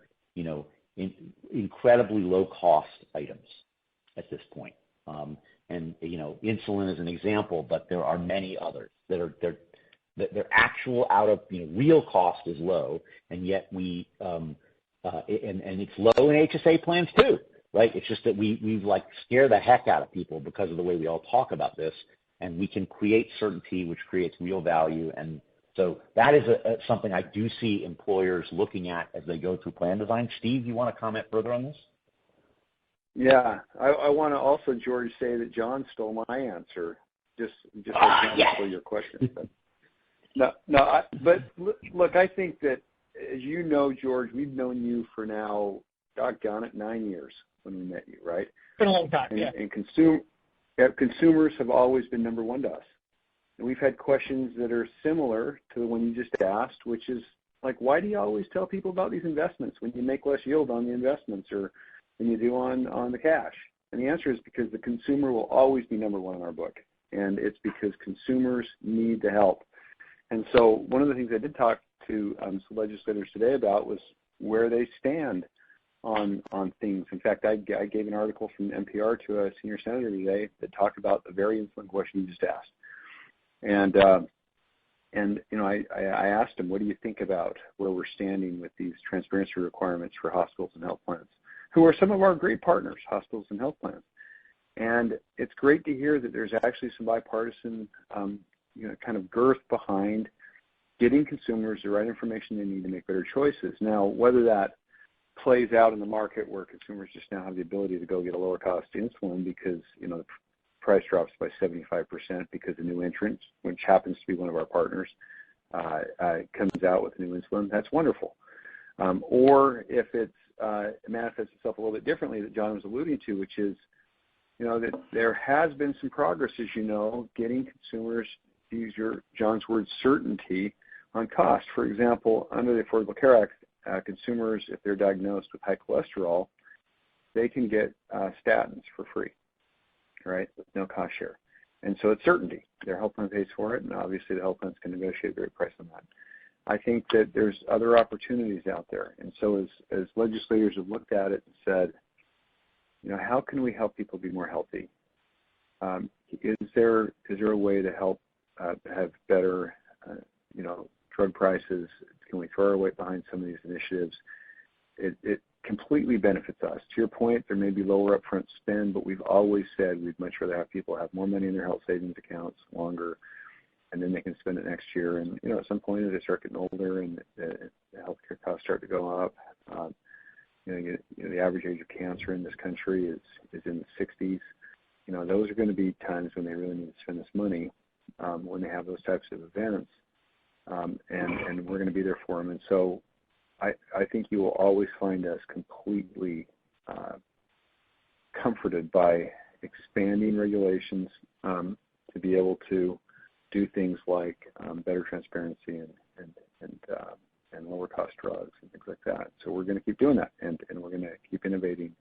incredibly low cost items at this point. Insulin is an example, but there are many others that are their actual real cost is low, and yet and it's low in HSA plans too. right? It's just that we like scare the heck out of people because of the way we all talk about this, and we can create certainty, which creates real value. And so that is something I do see employers looking at as they go through plan design. Steve, you want to comment further on this? Yeah, I want to also, George, say that John stole my answer, just like John stole your question. But look, I think that, as you know, George, we've known you for now, doggone it, 9 years when we met you, right? It's been a long time, yeah. And consumers have always been number one to us. And we've had questions that are similar to the one you just asked, which is like, why do you always tell people about these investments when you make less yield on the investments or than you do on the cash? And the answer is because the consumer will always be number one in our book. And it's because consumers need the help. And so one of the things I did talk to some legislators today about was where they stand on things. In fact, I gave an article from NPR to a senior senator today that talked about the very influential question you just asked. And you know, I asked him, what do you think about where we're standing with these transparency requirements for hospitals and health plans, who are some of our great partners, hospitals and health plans. And it's great to hear that there's actually some bipartisan, you know, kind of girth behind getting consumers the right information they need to make better choices. Now, whether that plays out in the market where consumers just now have the ability to go get a lower cost insulin because, you know, the price drops by 75% because a new entrant, which happens to be one of our partners, comes out with a new insulin, that's wonderful. Or if it manifests itself a little bit differently that John was alluding to, which is, you know, that there has been some progress, as you know, getting consumers, to use John's word, certainty on cost. For example, under the Affordable Care Act, consumers, if they're diagnosed with high cholesterol, they can get statins for free, right, with no cost share. And so it's certainty. Their health plan pays for it, and obviously the health plans can negotiate a great price on that. I think that there's other opportunities out there. And so as legislators have looked at it and said, you know, how can we help people be more healthy? Is there a way to help have better, you know, drug prices? Can we throw our weight behind some of these initiatives? It completely benefits us. To your point, there may be lower upfront spend, but we've always said we'd much rather have people have more money in their health savings accounts longer, and then they can spend it next year. And, you know, at some point as they start getting older and the healthcare costs start to go up, you know, the average age of cancer in this country is in the 60s. You know, those are going to be times when they really need to spend this money, when they have those types of events, and we're going to be there for them. And so I think you will always find us completely comforted by expanding regulations to be able to do things like better transparency and lower cost drugs and things like that. So we're going to keep doing that, and we're going to keep innovating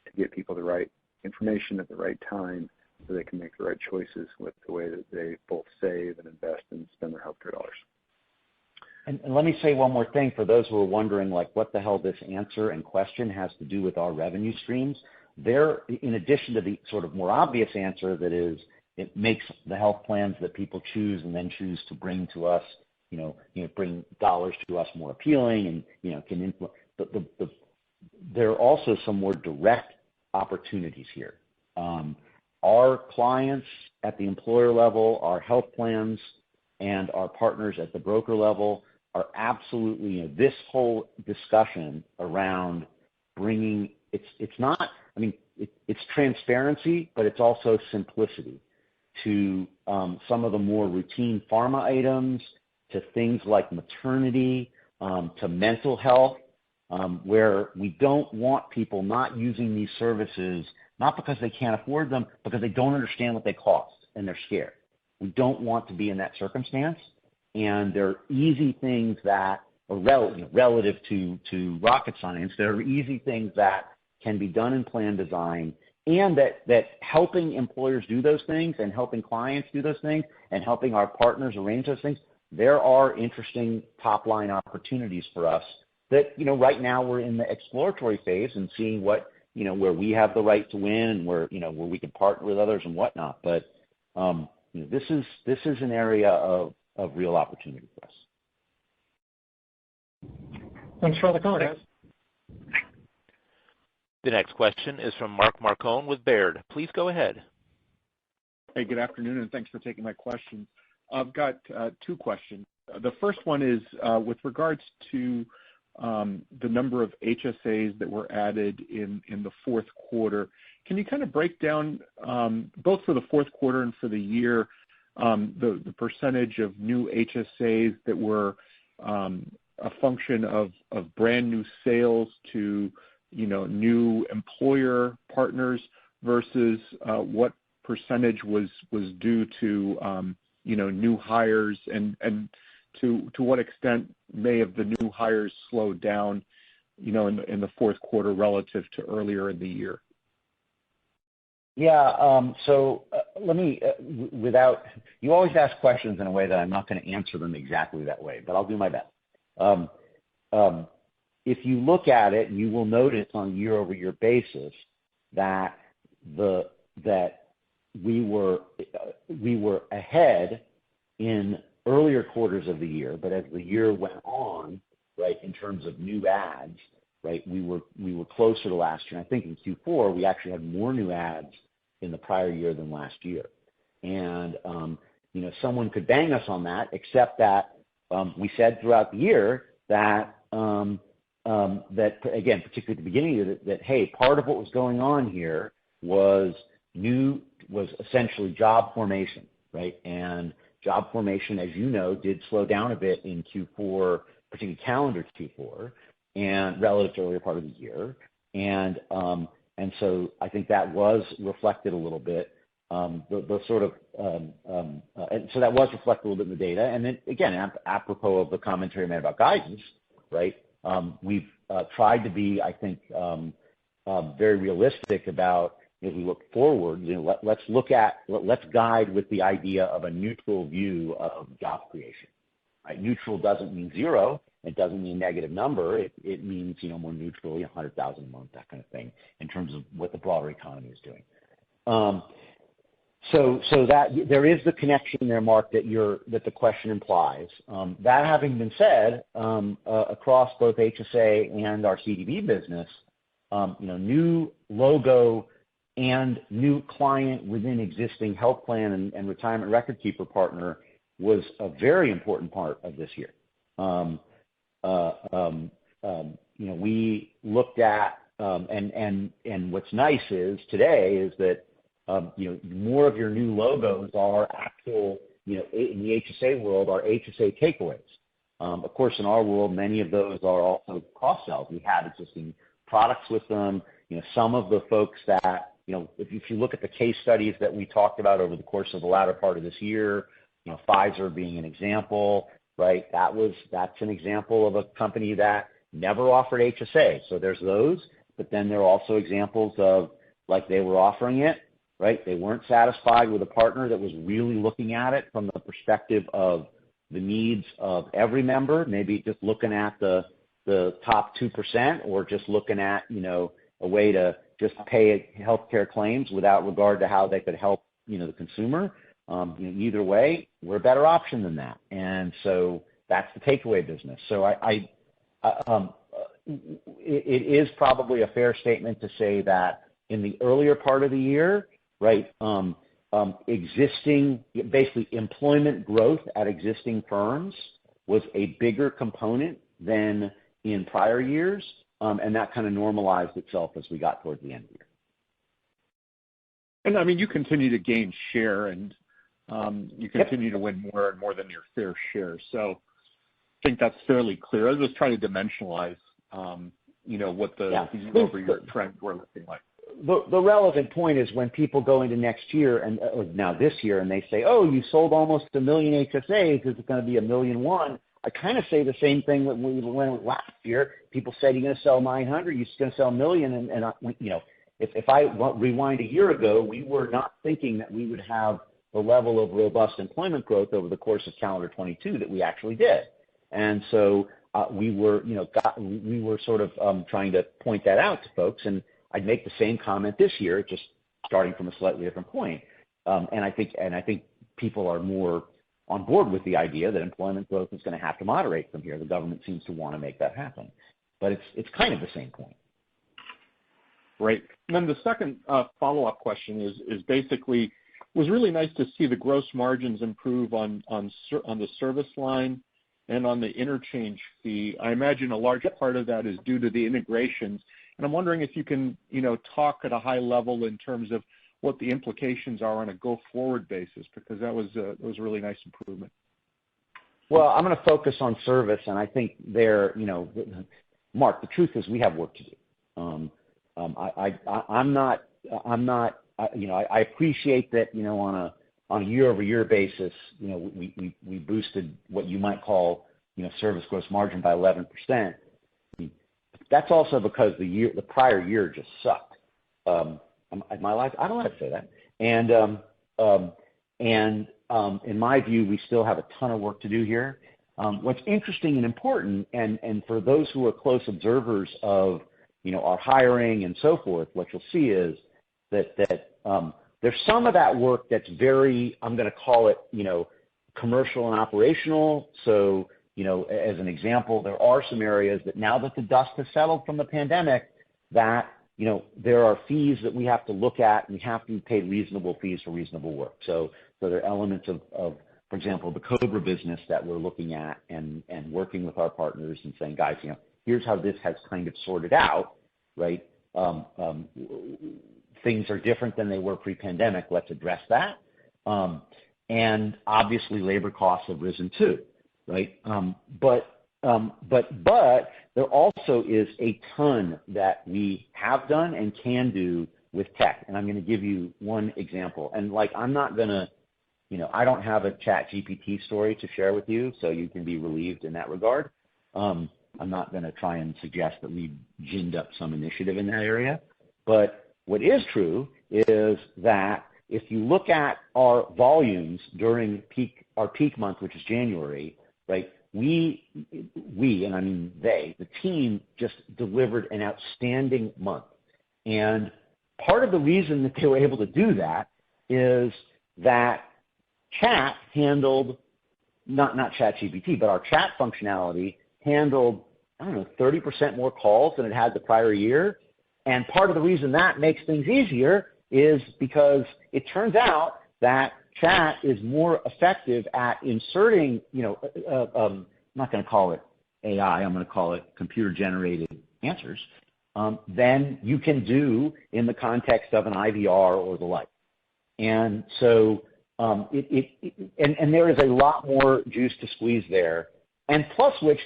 to get people the right information at the right time so they can make the right choices with the way that they both save and invest and spend their healthcare dollars. And let me say one more thing for those who are wondering, like, what the hell this answer and question has to do with our revenue streams. There, in addition to the sort of more obvious answer that is, it makes the health plans that people choose and then choose to bring to us, you know, bring dollars to us more appealing, and, you know, can influence. There are also some more direct opportunities here. Our clients at the employer level, our health plans, and our partners at the broker level are absolutely, you know, this whole discussion around bringing, it's not, I mean, it's transparency, but it's also simplicity to some of the more routine pharma items, to things like maternity, to mental health, where we don't want people not using these services, not because they can't afford them, because they don't understand what they cost and they're scared. We don't want to be in that circumstance. And there are easy things that are relative to rocket science. There are easy things that can be done in plan design, and that helping employers do those things and helping clients do those things and helping our partners arrange those things, there are interesting top-line opportunities for us that, you know, right now we're in the exploratory phase and seeing what, you know, where we have the right to win and where, you know, where we can partner with others and whatnot. But you know, this is an area of real opportunity for us. Thanks for all the color, guys. The next question is from Mark Marcon with Baird. Please go ahead. Hey, good afternoon, and thanks for taking my questions. I've got two questions. The first one is with regards to the number of HSAs that were added in the fourth quarter. Can you kind of break down, both for the fourth quarter and for the year, the percentage of new HSAs that were a function of brand new sales to new employer partners versus what percentage was due to new hires, and to what extent may have the new hires slowed down in the fourth quarter relative to earlier in the year? Yeah. Let me, you always ask questions in a way that I'm not going to answer them exactly that way, but I'll do my best. If you look at it, you will notice on a year-over-year basis that we were ahead in earlier quarters of the year, but as the year went on, right, in terms of new ads, right, we were closer to last year. And I think in Q4 we actually had more new ads in the prior year than last year. And someone could bang us on that, except that we said throughout the year that that again, particularly at the beginning of it, that hey, part of what was going on here was essentially job formation, right? And job formation, as you know, did slow down a bit in Q4, particularly calendar Q4, and relative to earlier part of the year. And so I think that was reflected a little bit. And so that was reflected a little bit in the data. And then again, apropos of the commentary made about guidance, right? We've tried to be, I think, very realistic about, as we look forward, let's guide with the idea of a neutral view of job creation. Right? Neutral doesn't mean zero. It doesn't mean a negative number. It means more neutral, 100,000 a month, that kind of thing, in terms of what the broader economy is doing. So that there is the connection there, Mark, that the question implies. That having been said, across both HSA and our CDB business, new logo and new client within existing health plan and retirement record keeper partner was a very important part of this year. We looked at, and what's nice is today is that, more of your new logos are actual, in the HSA world, are HSA takeaways. Of course, in our world, many of those are also cross-sells. We have existing products with them. Some of the folks that, if you look at the case studies that we talked about over the course of the latter part of this year, Pfizer being an example, right? That's an example of a company that never offered HSA. So there's those, but then there are also examples of, like, they were offering it, right? They weren't satisfied with a partner that was really looking at it from the perspective of the needs of every member, maybe just looking at the top 2%, or just looking at, a way to just pay healthcare claims without regard to how they could help, the consumer. Either way, we're a better option than that. And so that's the takeaway business. So it is probably a fair statement to say that in the earlier part of the year, right, basically employment growth at existing firms was a bigger component than in prior years, and that kind of normalized itself as we got towards the end of the year. And I mean, you continue to gain share, and you continue to win more and more than your fair share. So I think that's fairly clear. I was just trying to dimensionalize, what the year-over-year trends were looking like. The relevant point is when people go into next year or now this year, and they say, "Oh, you sold almost 1 million HSAs. Is it going to be 1.1 million?" I kind of say the same thing when we went last year. People said, "You're going to sell 900. You're going to sell 1 million." If I rewind a year ago, we were not thinking that we would have the level of robust employment growth over the course of calendar 22 that we actually did. And so we were sort of trying to point that out to folks, and I'd make the same comment this year, just starting from a slightly different point. And I think people are more on board with the idea that employment growth is going to have to moderate from here. The government seems to want to make that happen, but it's kind of the same point. Great. And then the second follow-up question is basically, was really nice to see the gross margins improve on the service line and on the interchange fee. I imagine a large part of that is due to the integrations. And I'm wondering if you can, talk at a high level in terms of what the implications are on a go-forward basis, because that was a really nice improvement. Well, I'm going to focus on service, and I think Mark, the truth is we have work to do. I appreciate that, on a year-over-year basis, we boosted what you might call, service gross margin by 11%. That's also because the prior year just sucked. I don't like to say that. And in my view, we still have a ton of work to do here. What's interesting and important, and for those who are close observers of, our hiring and so forth, what you'll see is that there's some of that work that's very, I'm going to call it, commercial and operational. So, as an example, there are some areas that now that the dust has settled from the pandemic, that, there are fees that we have to look at, and we have to be paid reasonable fees for reasonable work. So there are elements of, for example, the Cobra business that we're looking at and working with our partners and saying, guys, here's how this has kind of sorted out, right? Things are different than they were pre-pandemic. Let's address that. And obviously, labor costs have risen too, right? But there also is a ton that we have done and can do with tech. And I'm going to give you one example. And I'm not going to, I don't have a ChatGPT story to share with you, so you can be relieved in that regard. I'm not going to try and suggest that we ginned up some initiative in that area. But what is true is that if you look at our volumes during our peak month, which is January, right, we, and I mean they, the team just delivered an outstanding month. And part of the reason that they were able to do that is that chat handled, not ChatGPT, but our chat functionality handled, 30% more calls than it had the prior year. And part of the reason that makes things easier is because it turns out that chat is more effective at inserting, I'm not going to call it AI, I'm going to call it computer-generated answers, than you can do in the context of an IVR or the like. And so and there is a lot more juice to squeeze there. And plus which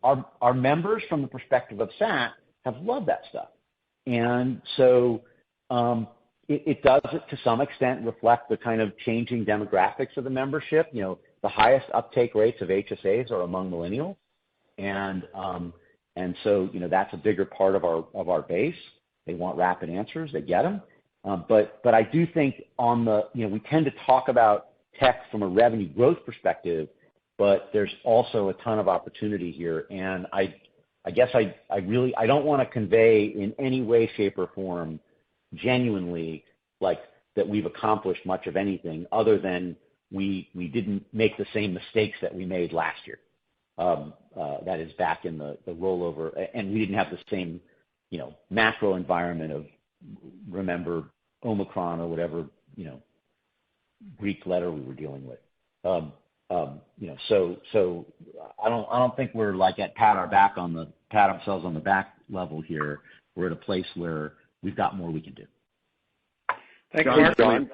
our members from the perspective of SAT have loved that stuff. And so it does, to some extent, reflect the kind of changing demographics of the membership. The highest uptake rates of HSAs are among millennials. And so, that's a bigger part of our base. They want rapid answers. They get them. But I do think we tend to talk about tech from a revenue growth perspective, but there's also a ton of opportunity here. And I guess I don't want to convey in any way, shape, or form genuinely that we've accomplished much of anything other than we didn't make the same mistakes that we made last year. That is back in the rollover, and we didn't have the same, macro environment of, remember, Omicron or whatever, Greek letter we were dealing with. So I don't think we're at pat ourselves on the back level here. We're at a place where we've got more we can do. Thanks, Mark. John,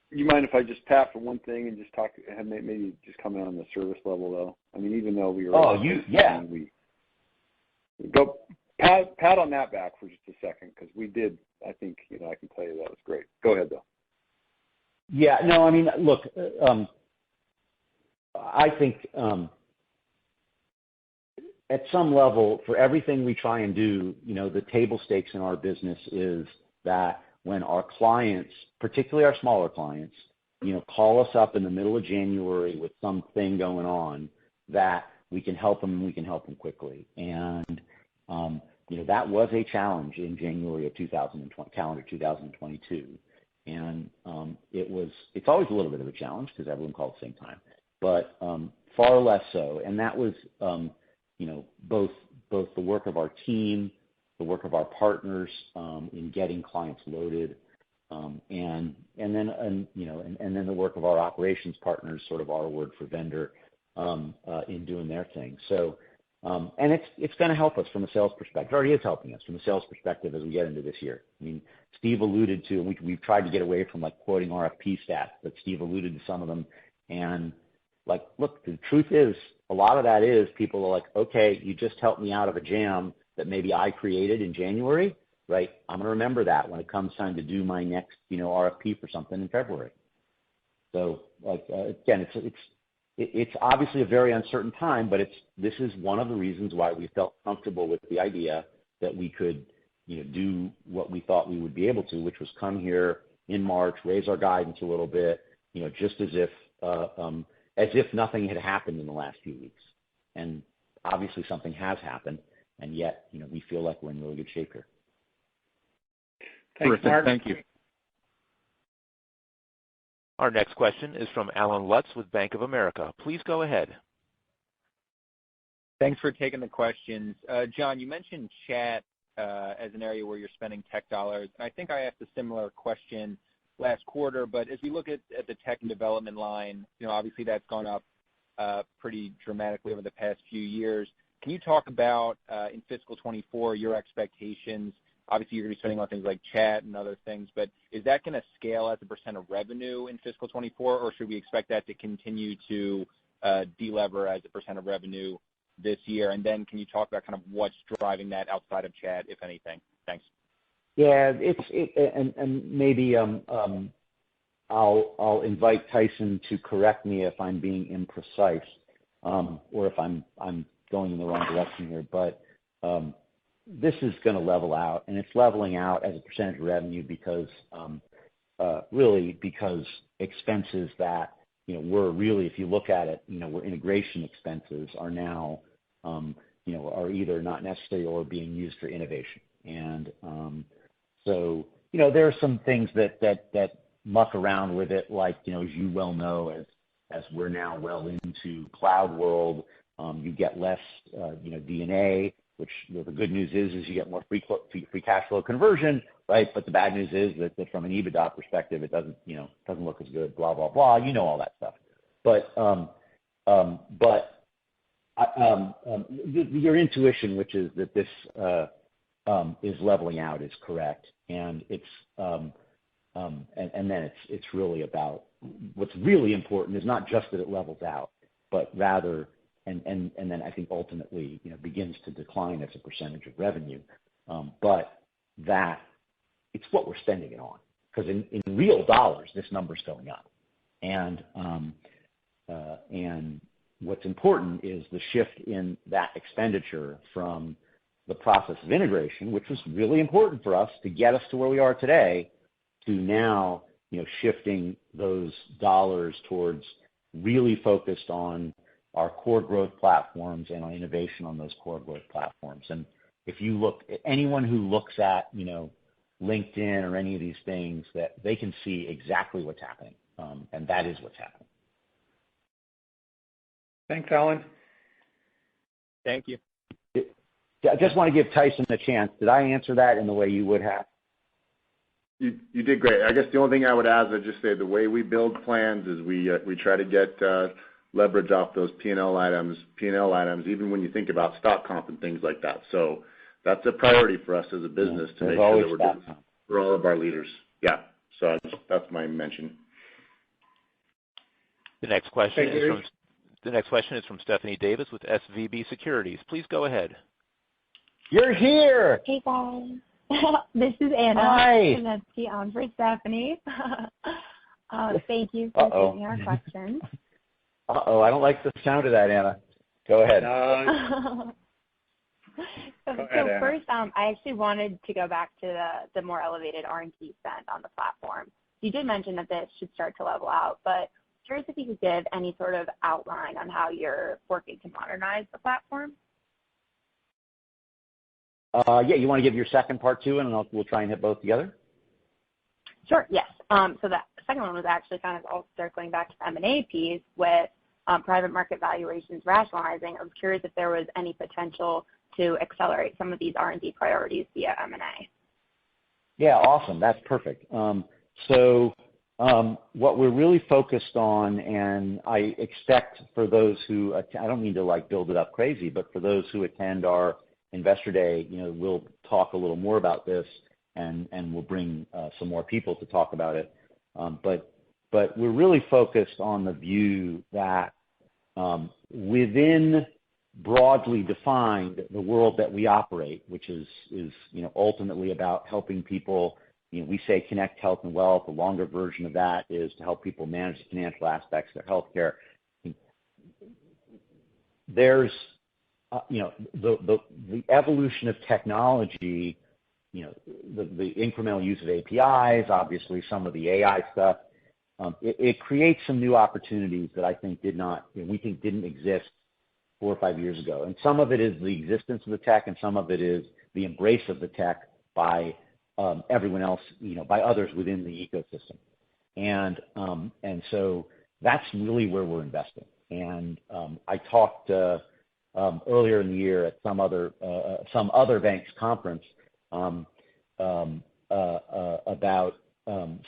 you mind if I just tap for one thing and just talk, maybe just comment on the service level though? I mean, even though we were, we go pat on that back for just a second, because we did. I think I can tell you that was great. Go ahead though. Yeah, no, I mean, look, I think at some level, for everything we try and do, the table stakes in our business is that when our clients, particularly our smaller clients, call us up in the middle of January with something going on, that we can help them and we can help them quickly. And, that was a challenge in January of calendar 2022. And it's always a little bit of a challenge because everyone called at the same time, but far less so. And that was, both the work of our team, the work of our partners in getting clients loaded, and then the work of our operations partners, sort of our word for vendor, in doing their thing. So, and it's going to help us from a sales perspective. It already is helping us from a sales perspective as we get into this year. I mean, Steve alluded to, and we've tried to get away from like quoting RFP stats, but Steve alluded to some of them. And like, look, the truth is, a lot of that is people are like, okay, you just helped me out of a jam that maybe I created in January, right? I'm going to remember that when it comes time to do my next, RFP for something in February. So, like, again, it's obviously a very uncertain time, but this is one of the reasons why we felt comfortable with the idea that we could, do what we thought we would be able to, which was come here in March, raise our guidance a little bit, just as if nothing had happened in the last few weeks. And obviously something has happened, and yet, we feel like we're in really good shape here. Thanks, Mark. Thank you. Our next question is from Alan Lutz with Bank of America. Please go ahead. Thanks for taking the questions. John, you mentioned chat as an area where you're spending tech dollars. And I think I asked a similar question last quarter, but as we look at the tech and development line, obviously that's gone up pretty dramatically over the past few years. Can you talk about in fiscal 24 your expectations? Obviously, you're going to be spending on things like chat and other things, but is that going to scale as a % of revenue in fiscal 24, or should we expect that to continue to delever as a % of revenue this year? And then can you talk about kind of what's driving that outside of chat, if anything? Thanks. Yeah, and maybe I'll invite Tyson to correct me if I'm being imprecise, or if I'm going in the wrong direction here, but this is going to level out, and it's leveling out as a percentage of revenue because really because expenses that were really, if you look at it, where integration expenses are now are either not necessary or being used for innovation. And so there are some things that muck around with it, like as you well know, as we're now well into cloud world, you get less D&A, which the good news is you get more free cash flow conversion, right? But the bad news is that from an EBITDA perspective, it doesn't look as good, blah, blah, blah. All that stuff. But your intuition, which is that this is leveling out, is correct. And it's and then it's really about what's really important is not just that it levels out, but rather and then I think ultimately begins to decline as a percentage of revenue, but that it's what we're spending it on, because in real dollars this number's going up, and what's important is the shift in that expenditure from the process of integration, which was really important for us to get us to where we are today, to now shifting those dollars towards really focused on our core growth platforms and on innovation on those core growth platforms. And if you look at anyone who looks at LinkedIn or any of these things, that they can see exactly what's happening, and that is what's happening. Thanks, Alan. Thank you. I just want to give Tyson a chance. Did I answer that in the way you would have? You did great. I guess the only thing I would add is I'd just say the way we build plans is we try to get leverage off those P&L items, even when you think about stock comp and things like that. So that's a priority for us as a business to make sure that we're doing for all of our leaders. Yeah. So that's my mention. The next question is from Stephanie Davis with SVB Securities. Please go ahead. You're here. Hey guys. This is Anna. Hi. That's on for Stephanie. Thank you for taking our questions. I don't like the sound of that, Anna. Go ahead. First, I actually wanted to go back to the more elevated R&D spend on the platform. You did mention that this should start to level out, but curious if you could give any sort of outline on how you're working to modernize the platform. Yeah, you want to give your second part too, and we'll try and hit both together? Sure, yes. So the second one was actually kind of all circling back to the M&A piece with private market valuations rationalizing. I was curious if there was any potential to accelerate some of these R&D priorities via M&A? Yeah, awesome. That's perfect. What we're really focused on, and I expect for those who, I don't mean to like build it up crazy, but for those who attend our Investor Day, we'll talk a little more about this and we'll bring some more people to talk about it. But we're really focused on the view that within broadly defined the world that we operate, which is ultimately about helping people. We say connect health and wealth. The longer version of that is to help people manage the financial aspects of their healthcare. There's the evolution of technology, the incremental use of APIs, obviously some of the AI stuff. It creates some new opportunities that I think we think didn't exist 4 or 5 years ago. And some of it is the existence of the tech, and some of it is the embrace of the tech by everyone else, by others within the ecosystem. And so that's really where we're investing. And I talked earlier in the year at some other bank's conference about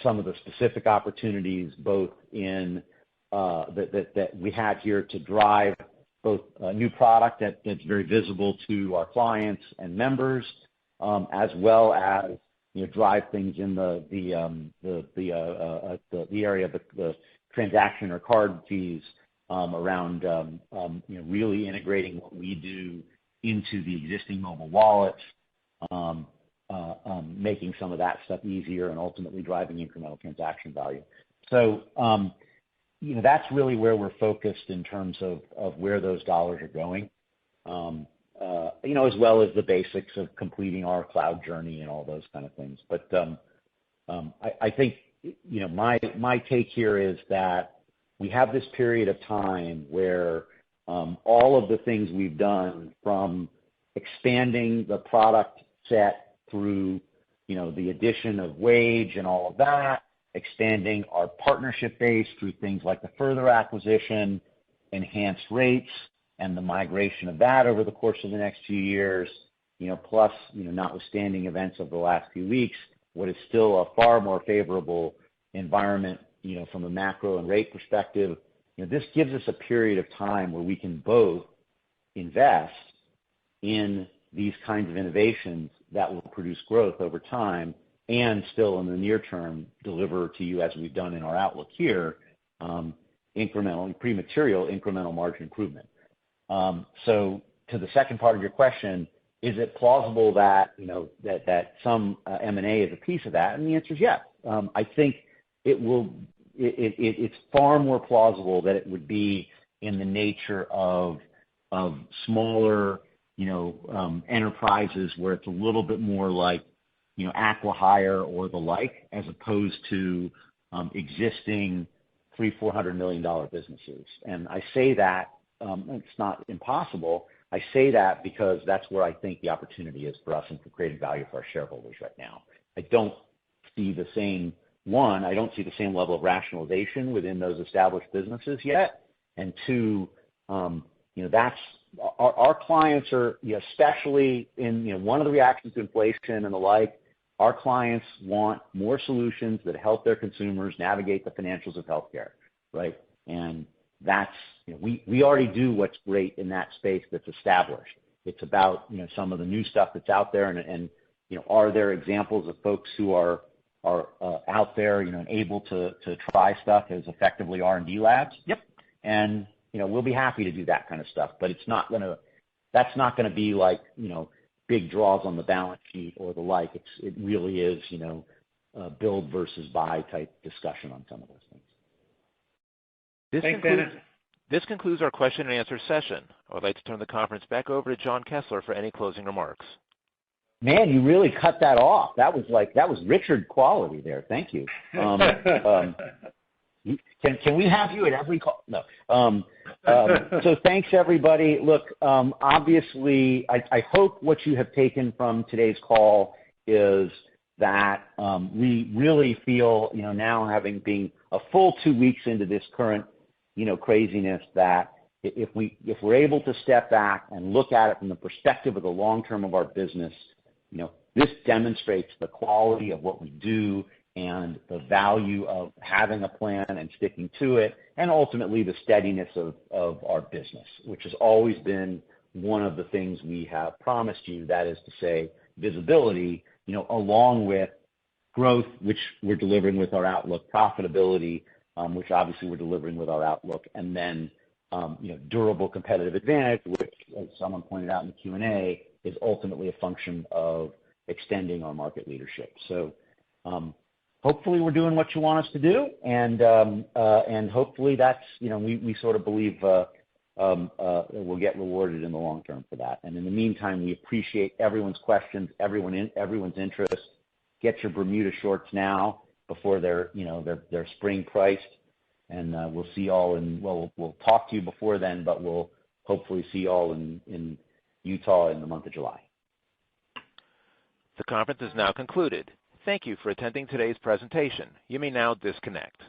some of the specific opportunities both in that we had here to drive both a new product that's very visible to our clients and members, as well as drive things in the area of the transaction or card fees around really integrating what we do into the existing mobile wallets, making some of that stuff easier and ultimately driving incremental transaction value. So that's really where we're focused in terms of where those dollars are going. As well as the basics of completing our cloud journey and all those kind of things. But I think my take here is that we have this period of time where all of the things we've done, from expanding the product set through the addition of Wage and all of that, expanding our partnership base through things like the Further acquisition, enhanced rates, and the migration of that over the course of the next few years, plus, notwithstanding events of the last few weeks, what is still a far more favorable environment, from a macro and rate perspective. This gives us a period of time where we can both invest in these kinds of innovations that will produce growth over time and still in the near term deliver to you, as we've done in our outlook here, pre-material incremental margin improvement. So to the second part of your question, is it plausible that that some M&A is a piece of that? And the answer is yes. I think it's far more plausible that it would be in the nature of smaller enterprises where it's a little bit more like acqui-hire or the like, as opposed to existing $300-400 million businesses. And I say that it's not impossible. I say that because that's where I think the opportunity is for us and for creating value for our shareholders right now. I don't see the same level of rationalization within those established businesses yet. And two, that's our clients are, especially in one of the reactions to inflation and the like, our clients want more solutions that help their consumers navigate the financials of healthcare, right? And that's, we already do what's great in that space that's established. It's about, some of the new stuff that's out there, and are there examples of folks who are out there, and able to try stuff as effectively R&D labs? Yep. And, we'll be happy to do that kind of stuff, but that's not gonna be like, big draws on the balance sheet or the like. It really is, build versus buy type discussion on some of those things. This concludes our question and answer session. I would like to turn the conference back over to John Kessler for any closing remarks. Man, you really cut that off. That was Richard quality there. Thank you. Can we have you at every call? No. So thanks, everybody. Look, obviously, I hope what you have taken from today's call is that we really feel, now having been a full 2 weeks into this current, craziness, that if we're able to step back and look at it from the perspective of the long term of our business, this demonstrates the quality of what we do and the value of having a plan and sticking to it, and ultimately the steadiness of our business, which has always been one of the things we have promised you. That is to say, visibility, along with growth, which we're delivering with our outlook, profitability, which obviously we're delivering with our outlook, and then durable competitive advantage, which, as someone pointed out in the Q&A, is ultimately a function of extending our market leadership. So hopefully we're doing what you want us to do, and hopefully that's, we sort of believe we'll get rewarded in the long term for that. And in the meantime, we appreciate everyone's questions, everyone's interest. Get your Bermuda shorts now before they're spring priced, and we'll see you all we'll talk to you before then, but we'll hopefully see you all in Utah in the month of July. The conference is now concluded. Thank you for attending today's presentation. You may now disconnect.